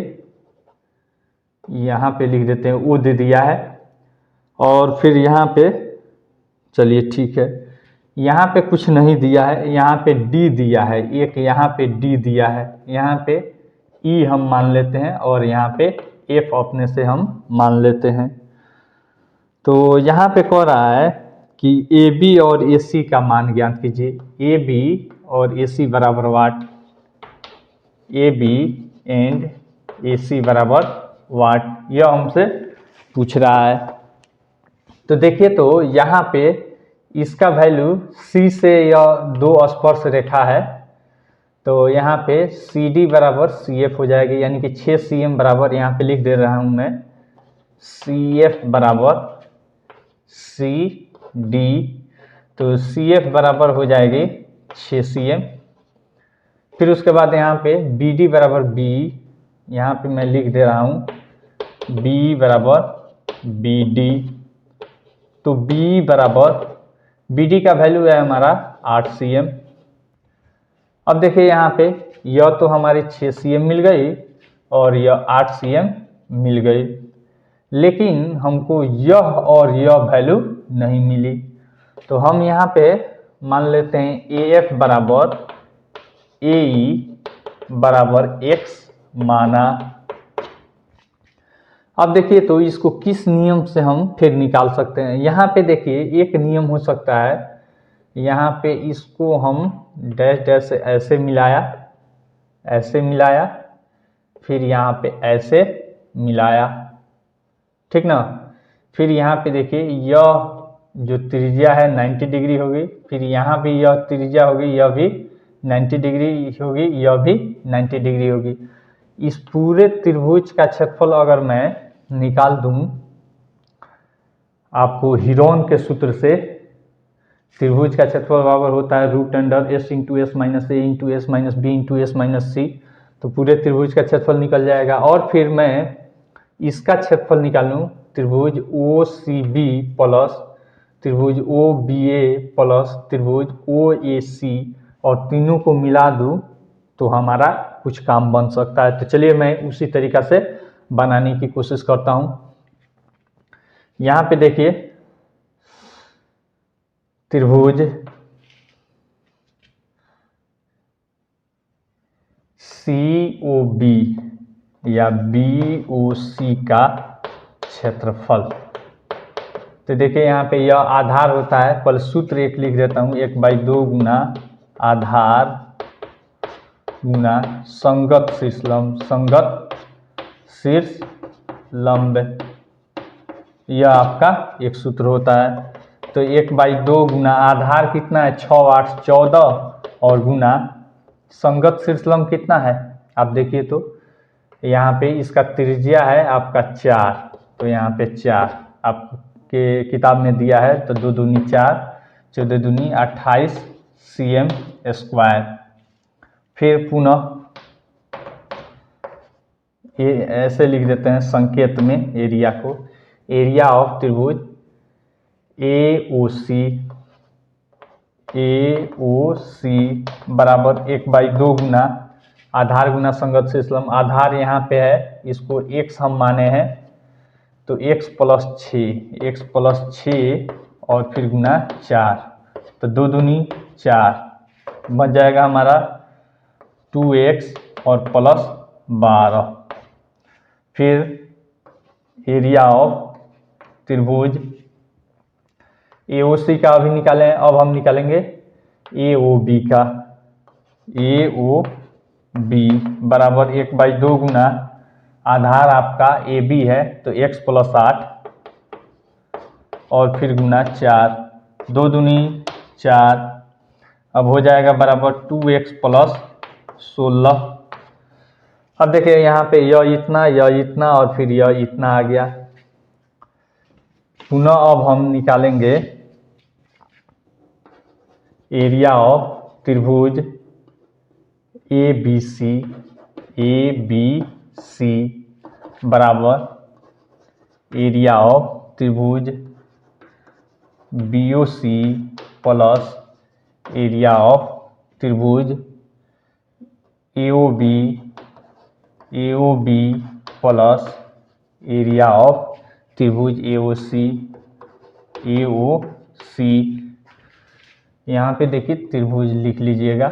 यहाँ पे लिख देते हैं O दे दिया है और फिर यहाँ पे, चलिए ठीक है, यहाँ पे कुछ नहीं दिया है, यहाँ पे D दिया है, एक यहाँ पे D दिया है, यहाँ पे E हम मान लेते हैं और यहाँ पे F अपने से हम मान लेते हैं। तो यहाँ पे कह रहा है कि AB और AC का मान ज्ञात कीजिए। AB और AC बराबर वाट, AB एंड AC बराबर वाट, यह हमसे पूछ रहा है। तो देखिए, तो यहाँ पे इसका वैल्यू C से यह दो स्पर्श रेखा है, तो यहाँ पे CD बराबर CF हो जाएगी, यानी कि 6 cm बराबर, यहाँ पे लिख दे रहा हूँ मैं, CF बराबर CD, तो CF बराबर हो जाएगी 6 cm। फिर उसके बाद यहाँ पे BD बराबर B, यहाँ पे मैं लिख दे रहा हूँ B बराबर BD, तो B बराबर BD का वैल्यू है हमारा 8 cm। अब देखिए यहाँ पे यह तो हमारी 6 cm मिल गई और यह 8 cm मिल गई, लेकिन हमको यह और यह वैल्यू नहीं मिली। तो हम यहाँ पे मान लेते हैं AF बराबर AE बराबर X माना। अब देखिए, तो इसको किस नियम से हम फिर निकाल सकते हैं। यहाँ पे देखिए एक नियम हो सकता है, यहाँ पे इसको हम डैश डैश से ऐसे मिलाया, ऐसे मिलाया, फिर यहाँ पे ऐसे मिलाया, ठीक ना। फिर यहाँ पे देखिए यह जो त्रिज्या है 90 डिग्री होगी, फिर यहाँ भी यह त्रिज्या होगी, यह भी 90 डिग्री होगी, यह भी 90 डिग्री होगी। इस पूरे त्रिभुज का क्षेत्रफल अगर मैं निकाल दूं आपको हीरोन के सूत्र से, त्रिभुज का क्षेत्रफल बराबर होता है root under S into S minus A into S minus B into S minus C. तो पूरे त्रिभुज का क्षेत्रफल निकल जाएगा और फिर मैं इसका क्षेत्रफल निकालूं, त्रिभुज OCB प्लस त्रिभुज OBA प्लस त्रिभुज OAC, और तीनों को मिला दूं तो हमारा कुछ काम बन सकता है। तो चलिए मैं उसी तरीका से बनाने की कोशिश करता हूं। यहाँ पे देखिए त्रिभुज COB या BOC का क्षेत्रफल, तो देखिए यहाँ पे यह आधार होता है, पहले सूत्र एक लिख देता हूँ, 1/2 गुना आधार गुना संगत शीर्ष लंब, संगत शीर्ष लंब, यह आपका एक सूत्र होता है। तो 1/2 गुना आधार कितना है 6 8 14 और गुना संगत शीर्ष लंब कितना है आप देखिए, तो यहाँ पे इसका त्रिज्या है आपका 4, तो यहाँ पे 4 आपके किताब में दिया है, तो 2 दूनी 4, 14 दूनी 28 cm स्क्वायर। फिर पुनः ये ऐसे लिख देते हैं संकेत में एरिया को, एरिया ऑफ त्रिभुज AOC बराबर 1/2 गुना आधार गुना संगत से इसलम आधार यहाँ पे है, इसको x हम माने हैं तो x प्लस 6 और फिर गुना 4, तो 2 दूनी 4 बच जाएगा हमारा 2x और प्लस 12। फिर एरिया ऑफ त्रिभुज AOC का अभी निकालें, अब हम निकालेंगे AOB का। AOB बराबर 1/2 गुना आधार आपका AB है तो x प्लस 8 और फिर गुना 4, 2 दूनी 4, अब हो जाएगा बराबर 2x प्लस 16। अब देखिए यहाँ पे यह इतना और फिर यह इतना आ गया। पुनः अब हम निकालेंगे एरिया ऑफ त्रिभुज ABC बराबर एरिया ऑफ त्रिभुज BOC प्लस एरिया ऑफ त्रिभुज AOB प्लस एरिया ऑफ त्रिभुज AOC। यहाँ पे देखिए त्रिभुज लिख लीजिएगा।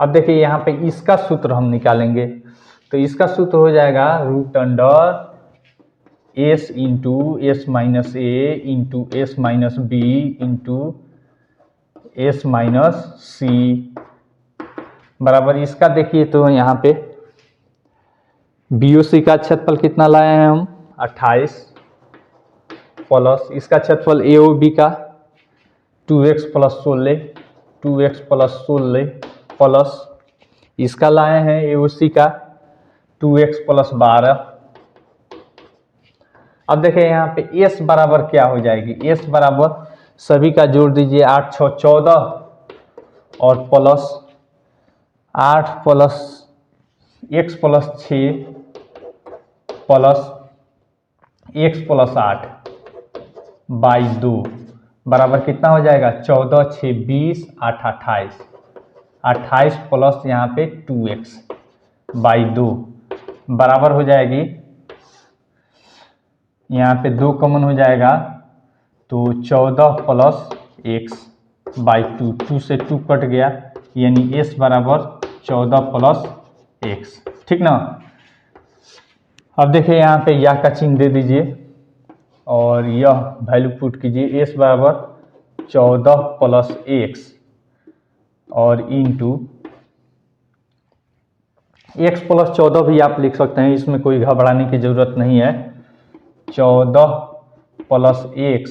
अब देखिए यहाँ पे इसका सूत्र हम निकालेंगे, तो इसका सूत्र हो जाएगा √S into S minus A into S minus B into S minus C बराबर इसका देखिए तो यहाँ पे BOC का क्षेत्रफल कितना लाए हैं हम 28 प्लस इसका क्षेत्रफल AOB का 2x प्लस 16 प्लस इसका लाए हैं AOC का 2x प्लस 12। अब देखिए यहाँ पे S बराबर क्या हो जाएगी, S बराबर सभी का जोड़ दीजिए 8 6 14 और plus 8 plus x plus 6 plus x plus 8/2 बराबर कितना हो जाएगा 14 6 20 8 28 प्लस यहाँ पे 2x/2 बराबर हो जाएगी, यहाँ पे 2 कॉमन हो जाएगा तो 14 प्लस x/2, 2 से 2 कट गया यानी s बराबर 14 प्लस x, ठीक ना। अब देखिए यहाँ पे यह का चिन्ह दे दीजिए और यह वैल्यू पुट कीजिए, s बराबर 14 प्लस x और इंटू x प्लस 14 भी आप लिख सकते हैं, इसमें कोई घबराने की जरूरत नहीं है। 14 प्लस x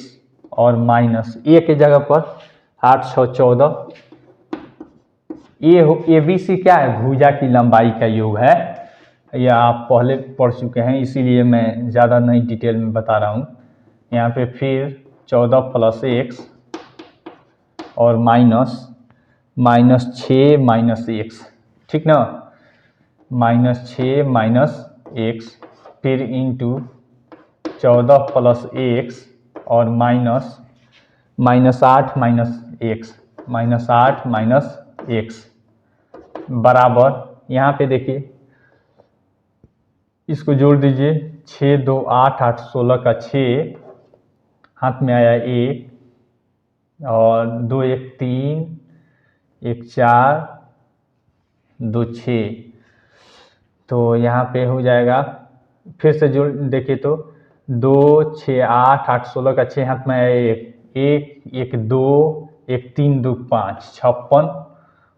और माइनस a के जगह पर 8 6 14। ABC क्या है, भुजा की लंबाई का योग है, यह आप पहले पढ़ चुके हैं इसीलिए मैं ज़्यादा नहीं डिटेल में बता रहा हूँ। यहाँ पे फिर 14 प्लस x और माइनस 6 माइनस x, ठीक ना, -6 माइनस x फिर इंटू 14 प्लस x और माइनस 8 माइनस x बराबर यहाँ पे देखिए इसको जोड़ दीजिए 6 2 8 8 16 का 6 हाथ में आया 1 और 2 1 3 1 4 2 6, तो यहाँ पे हो जाएगा फिर से जोड़ देखिए तो 2 6 8 8 16 का 6 हाथ में आया 1 1 2 1 3 2 5 56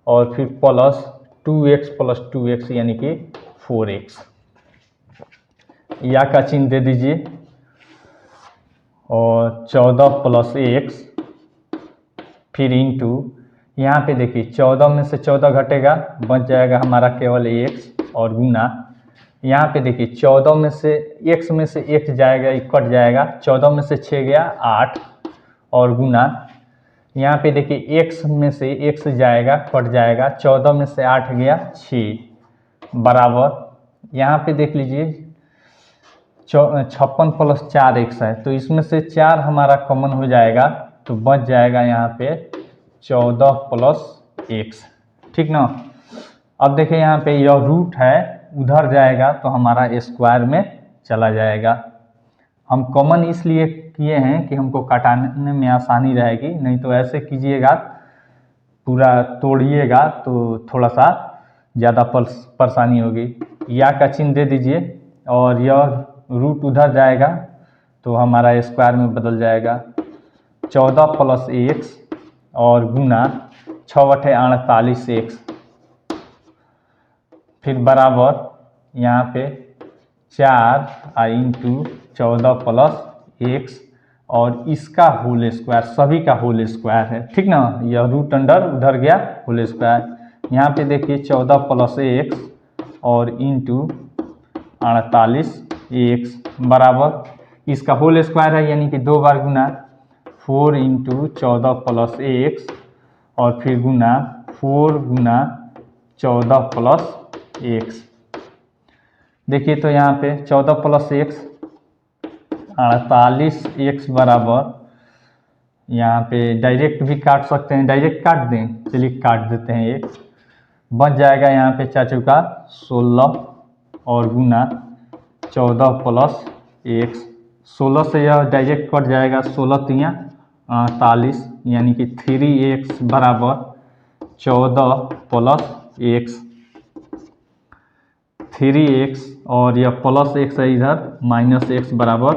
और फिर प्लस 2x यानी कि 4x, या का चिन्ह दे दीजिए और 14 प्लस x फिर इंटू यहाँ पे देखिए 14 में से 14 घटेगा बच जाएगा हमारा केवल x और गुना यहाँ पे देखिए 14 में से x में से x जाएगा, कट जाएगा, 14 में से 6 गया 8 और गुना यहाँ पे देखिए x में से x जाएगा कट जाएगा, 14 में से 8 गया 6 बराबर यहाँ पे देख लीजिए 56 प्लस 4x है, तो इसमें से 4 हमारा कॉमन हो जाएगा, तो बच जाएगा यहाँ पे 14 प्लस x, ठीक ना। अब देखिए यहाँ पे यह रूट है, उधर जाएगा तो हमारा स्क्वायर में चला जाएगा। हम कॉमन इसलिए किए हैं कि हमको काटने में आसानी रहेगी, नहीं तो ऐसे कीजिएगा पूरा तोड़िएगा तो थोड़ा सा ज़्यादा परेशानी होगी। या का चिन्ह दे दीजिए और यह रूट उधर जाएगा तो हमारा स्क्वायर में बदल जाएगा। 14 प्लस x और गुना 6/48x, फिर बराबर यहाँ पे 4 इंटू 14 प्लस x और इसका होल स्क्वायर, सभी का होल स्क्वायर है, ठीक ना। यह रूट अंडर उधर गया होल स्क्वायर। यहाँ पे देखिए 14 प्लस x और इंटू 48x बराबर इसका होल स्क्वायर है, यानी कि 2 बार गुना 4 इंटू 14 प्लस x और फिर गुना 4 गुना 14 प्लस x। देखिए तो यहाँ पे 14 प्लस x 48x बराबर, यहाँ पे डायरेक्ट भी काट सकते हैं, डायरेक्ट काट दें, चलिए काट देते हैं, एक बच जाएगा यहाँ पे 4 चौका 16 और गुना 14 प्लस x। 16 से यह डायरेक्ट कट जाएगा, 16 तियाँ 48, यानी कि 3x बराबर 14 प्लस x, 3x और यह प्लस x है इधर, माइनस x बराबर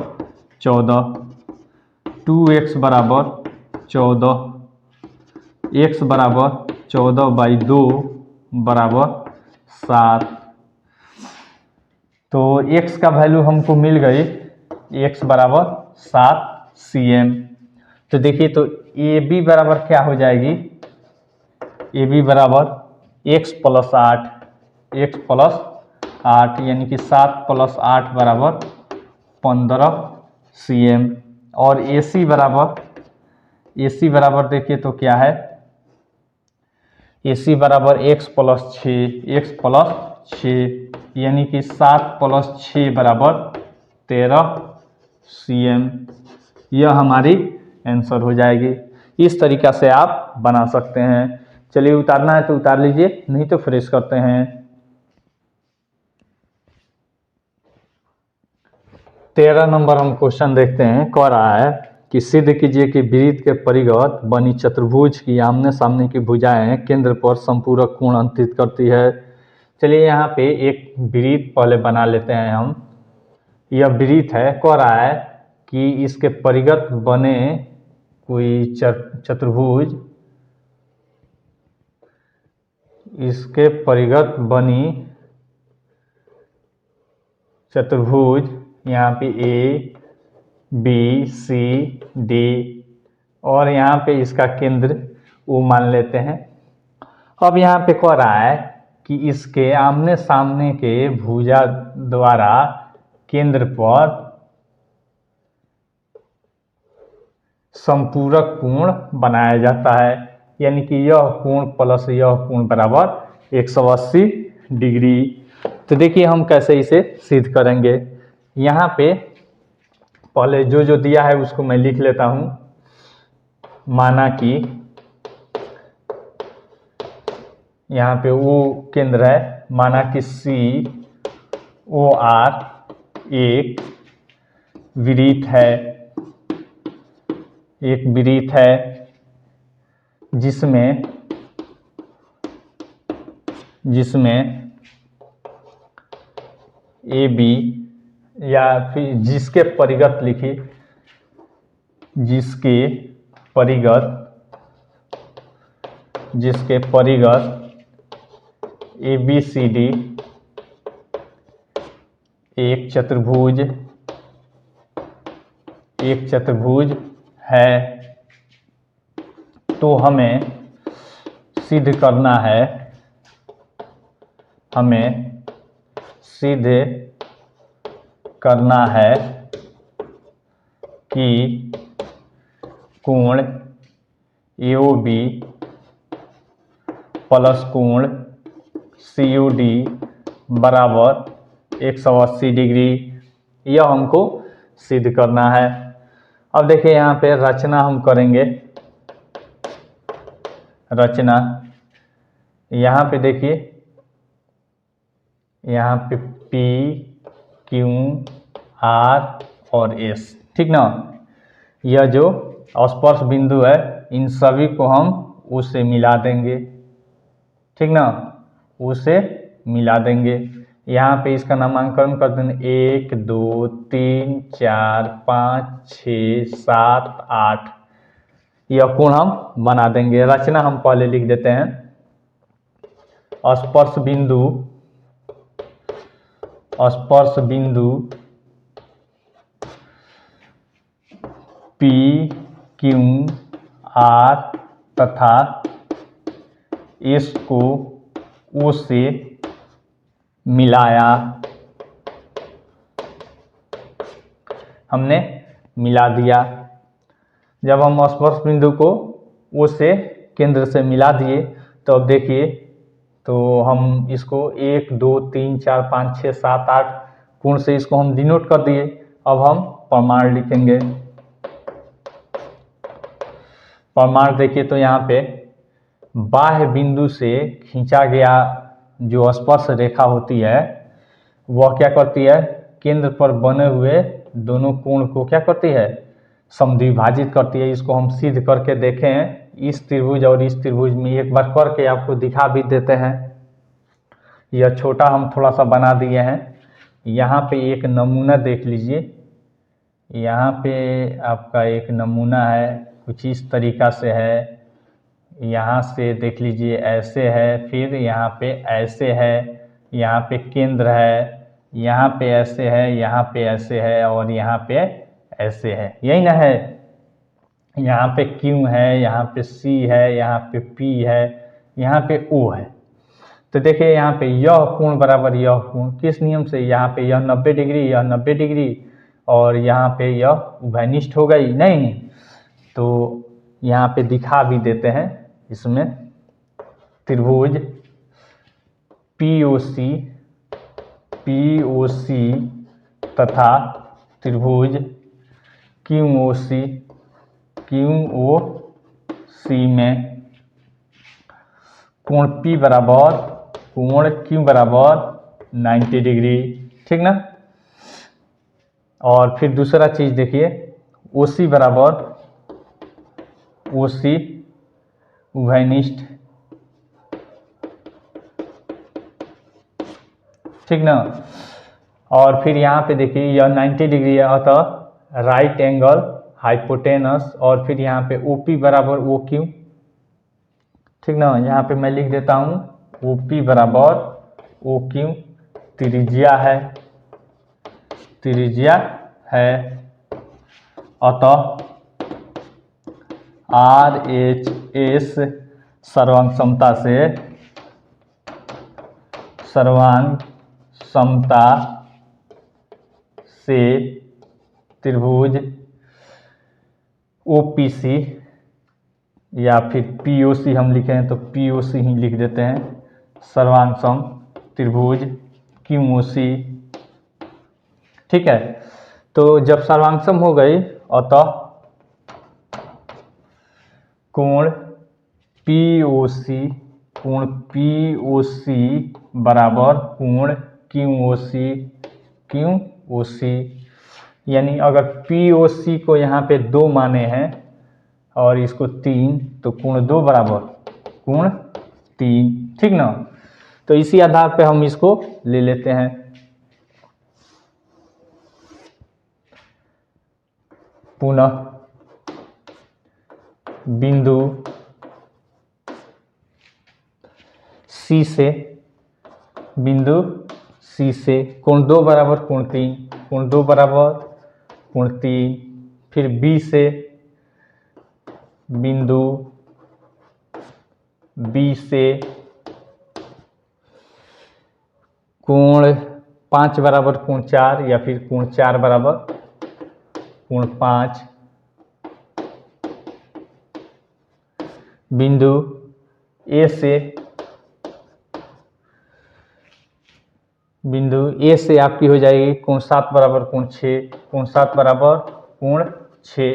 14, 2x बराबर 14, x बराबर 14/2 बराबर 7। तो x का वैल्यू हमको मिल गई, x बराबर 7 cm। तो देखिए तो AB बराबर क्या हो जाएगी, AB बराबर x प्लस 8, x प्लस 8 यानी कि 7 प्लस 8 बराबर 15 cm। और AC बराबर देखिए तो क्या है, AC बराबर x प्लस 6 यानी कि 7 प्लस 6 बराबर 13 cm। यह हमारी आंसर हो जाएगी। इस तरीक़ा से आप बना सकते हैं। चलिए उतारना है तो उतार लीजिए, नहीं तो फ्रेश करते हैं। 13 नंबर हम क्वेश्चन देखते हैं। कह रहा है कि सिद्ध कीजिए कि वृत्त के परिगत बनी चतुर्भुज की आमने सामने की भुजाएं केंद्र पर संपूरक कोण अंकित करती है। चलिए यहाँ पे एक वृत्त पहले बना लेते हैं हम। यह वृत्त है, कह रहा है कि इसके परिगत बने कोई चतुर्भुज, इसके परिगत बनी चतुर्भुज यहाँ पे A B C D और यहाँ पे इसका केंद्र O मान लेते हैं। अब यहाँ पे कह रहा है कि इसके आमने सामने के भुजा द्वारा केंद्र पर संपूरक कोण बनाया जाता है, यानी कि यह कोण प्लस यह कोण बराबर 180 डिग्री। तो देखिए हम कैसे इसे सिद्ध करेंगे। यहाँ पे पहले जो दिया है उसको मैं लिख लेता हूँ। माना कि यहाँ पे O केंद्र है, माना कि COR एक वृत्त है, जिसमें AB या फिर जिसके परिगत लिखिए, जिसके परिगत ABCD एक चतुर्भुज है। तो हमें सिद्ध करना है कि कोण AOB प्लस कोण COD बराबर 180 डिग्री। यह हमको सिद्ध करना है। अब देखिए यहाँ पे रचना हम करेंगे। रचना यहाँ पे देखिए, यहाँ पे P, Q, R और S, ठीक ना। यह जो स्पर्श बिंदु है इन सभी को हम U से मिला देंगे, ठीक ना, U से मिला देंगे। यहाँ पे इसका नामांकन कर देंगे 1 2 3 4 5 6 7 8, यह कोण हम बना देंगे। रचना हम पहले लिख देते हैं। स्पर्श बिंदु P, Q, R तथा S को O से मिलाया। हमने मिला दिया। जब हम स्पर्श बिंदु को O से केंद्र से मिला दिए तो अब देखिए, तो हम इसको 1 2 3 4 5 6 7 8 कोण से इसको हम डिनोट कर दिए। अब हम प्रमाण लिखेंगे। प्रमाण देखिए तो यहाँ पे बाह्य बिंदु से खींचा गया जो स्पर्श रेखा होती है वह क्या करती है, केंद्र पर बने हुए दोनों कोण को क्या करती है, समद्विभाजित करती है। इसको हम सिद्ध करके देखें इस त्रिभुज और इस त्रिभुज में, एक बार करके आपको दिखा भी देते हैं। यह छोटा हम थोड़ा सा बना दिए हैं। यहाँ पे एक नमूना देख लीजिए। यहाँ पे आपका एक नमूना है, कुछ इस तरीका से है। यहाँ से देख लीजिए ऐसे है, फिर यहाँ पे ऐसे है, यहाँ पे केंद्र है, यहाँ पे ऐसे है, यहाँ पे ऐसे है और यहाँ पे ऐसे है, यही ना है। यहाँ पे Q है, यहाँ पे C है, यहाँ पे P है, यहाँ पे O है। तो देखिए यहाँ पे यह कोण बराबर यह कोण, किस नियम से, यहाँ पे यह 90 डिग्री, यह 90 डिग्री और यहाँ पे यह उभयनिष्ठ हो गई नहीं। तो यहाँ पे दिखा भी देते हैं इसमें, त्रिभुज POC तथा त्रिभुज QOC में कोण P बराबर कोण Q बराबर 90 डिग्री, ठीक ना। और फिर दूसरा चीज देखिए, OC बराबर OC उभयनिष्ठ, ठीक ना। और फिर यहाँ पे देखिए यह 90 डिग्री है, अतः राइट एंगल हाइपोटेनस। और फिर यहाँ पे OP बराबर OQ, ठीक ना। यहाँ पे मैं लिख देता हूँ OP बराबर OQ, त्रिज्या है, अतः RHS सर्वांग समता से त्रिभुज OPC या फिर POC हम लिखे हैं तो POC ही लिख देते हैं, सर्वांग सम त्रिभुज QOC, ठीक है। तो जब सर्वांगसम हो गई अतः कोण POC बराबर कोण QOC, यानी अगर POC को यहाँ पे 2 माने हैं और इसको 3, तो कोण 2 बराबर कोण 3, ठीक ना। तो इसी आधार पे हम इसको ले लेते हैं। पुनः बिंदु C से कोण 2 बराबर कोण 3, कोण 2 बराबर कोण 3। फिर B से बिंदु B से कोण 5 बराबर कोण 4 या फिर कोण 4 बराबर कोण 5। बिंदु A से बिंदु ए से आपकी हो जाएगी कोण 7 बराबर कोण 6, कोण 7 बराबर कोण 6।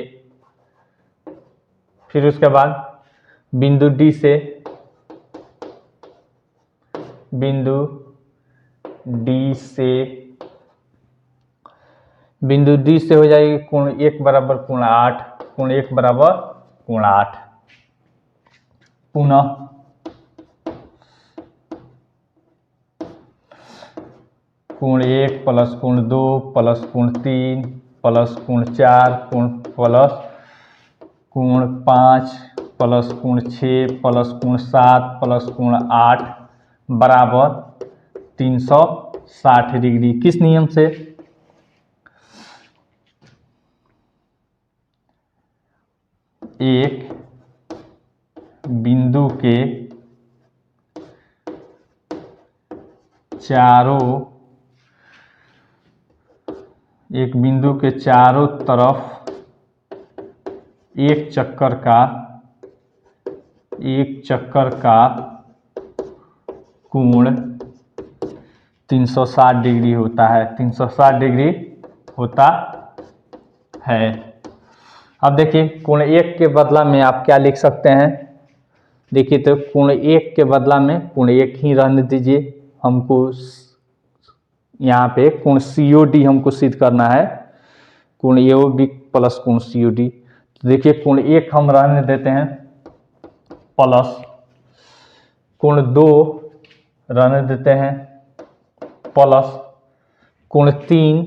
फिर उसके बाद बिंदु डी से, बिंदु डी से, बिंदु डी से हो जाएगी कोण 1 बराबर कोण 8, कोण 1 बराबर कोण 8। पुनः कोण 1 प्लस कोण 2 प्लस कोण 3 प्लस कोण 4 प्लस कोण 5 प्लस कोण 6 प्लस कोण 7 प्लस कोण 8 बराबर 360 डिग्री। किस नियम से? एक बिंदु के चारों तरफ एक चक्कर का कोण 360 डिग्री होता है, 360 डिग्री होता है। अब देखिए कोण 1 के बदला में आप क्या लिख सकते हैं? देखिए तो कोण 1 के बदला में कोण 1 ही रहने दीजिए, हमको यहाँ पे कोण COD हमको सिद्ध करना है, कोण AOB प्लस कोण COD। तो देखिए कोण 1 हम रहने देते हैं, प्लस कोण 2 रहने देते हैं, प्लस कोण 3,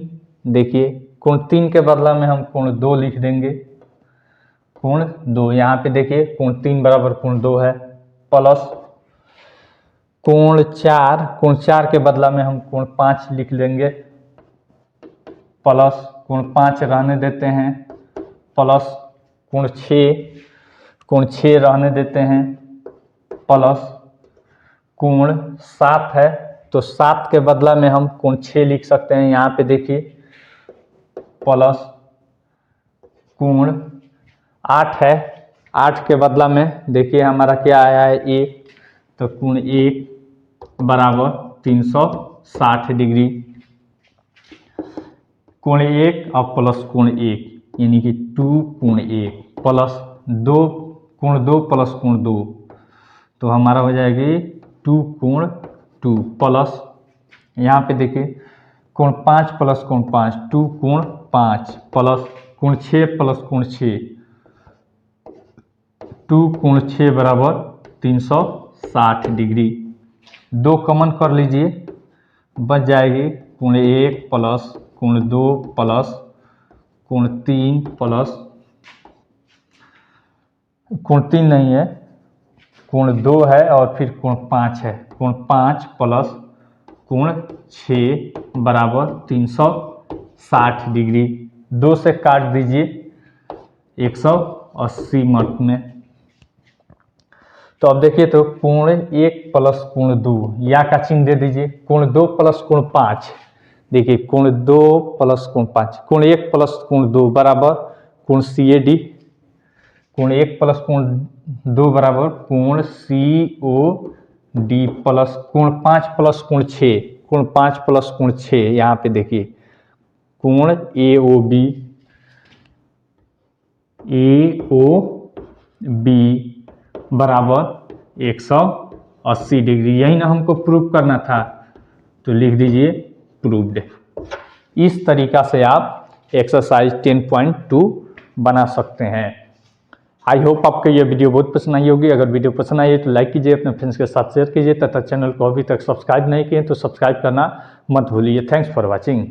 देखिए कोण 3 के बदला में हम कोण 2 लिख देंगे, कोण 2। यहाँ पे देखिए कोण 3 बराबर कोण 2 है, प्लस कोण 4 के बदला में हम कोण 5 लिख लेंगे, प्लस कोण 5 रहने देते हैं, प्लस कोण 6 रहने देते हैं, प्लस कोण 7 है तो 7 के बदला में हम कोण 6 लिख सकते हैं, यहाँ पे देखिए, प्लस कोण 8 है, 8 के बदला में देखिए हमारा क्या आया है 1, तो कोण 1 बराबर 360 डिग्री। कोण 1 और प्लस कोण 1 यानी कि 2 कोण 1 प्लस 2 कोण 2 प्लस कोण 2, तो हमारा हो जाएगी 2 कोण 2 प्लस यहाँ पे देखिए कोण 5 प्लस कोण 5, 2 कोण 5 प्लस कोण 6 प्लस कोण 6, 2 कोण 6 बराबर 360 डिग्री। 2 कॉमन कर लीजिए, बच जाएगी कोण 1 प्लस कोण 2 प्लस कोण 3 प्लस कोण 3 नहीं है, कोण 2 है और फिर कोण 5 है, कोण 5 प्लस कोण 6 बराबर 360 डिग्री। 2 से काट दीजिए 180 मर्क में। तो अब देखिए तो कोण 1 प्लस कोण 2 या का चिन्ह दे दीजिए, कोण 2 प्लस कोण 5, देखिए कोण 2 प्लस कोण 5, कोण 1 प्लस कोण 2 बराबर कोण CAD, कोण 1 प्लस कोण 2 बराबर कोण COD प्लस कोण 5 प्लस कोण 6, कोण 5 प्लस कोण 6, यहाँ पे देखिए कोण AOB बराबर 180 डिग्री। यही ना हमको प्रूव करना था, तो लिख दीजिए प्रूव्ड। इस तरीका से आप एक्सरसाइज 10.2 बना सकते हैं। आई होप आपको यह वीडियो बहुत पसंद आई होगी। अगर वीडियो पसंद आई है तो लाइक कीजिए, अपने फ्रेंड्स के साथ शेयर कीजिए तथा चैनल को अभी तक सब्सक्राइब नहीं किए तो सब्सक्राइब करना मत भूलिए। Thanks for watching.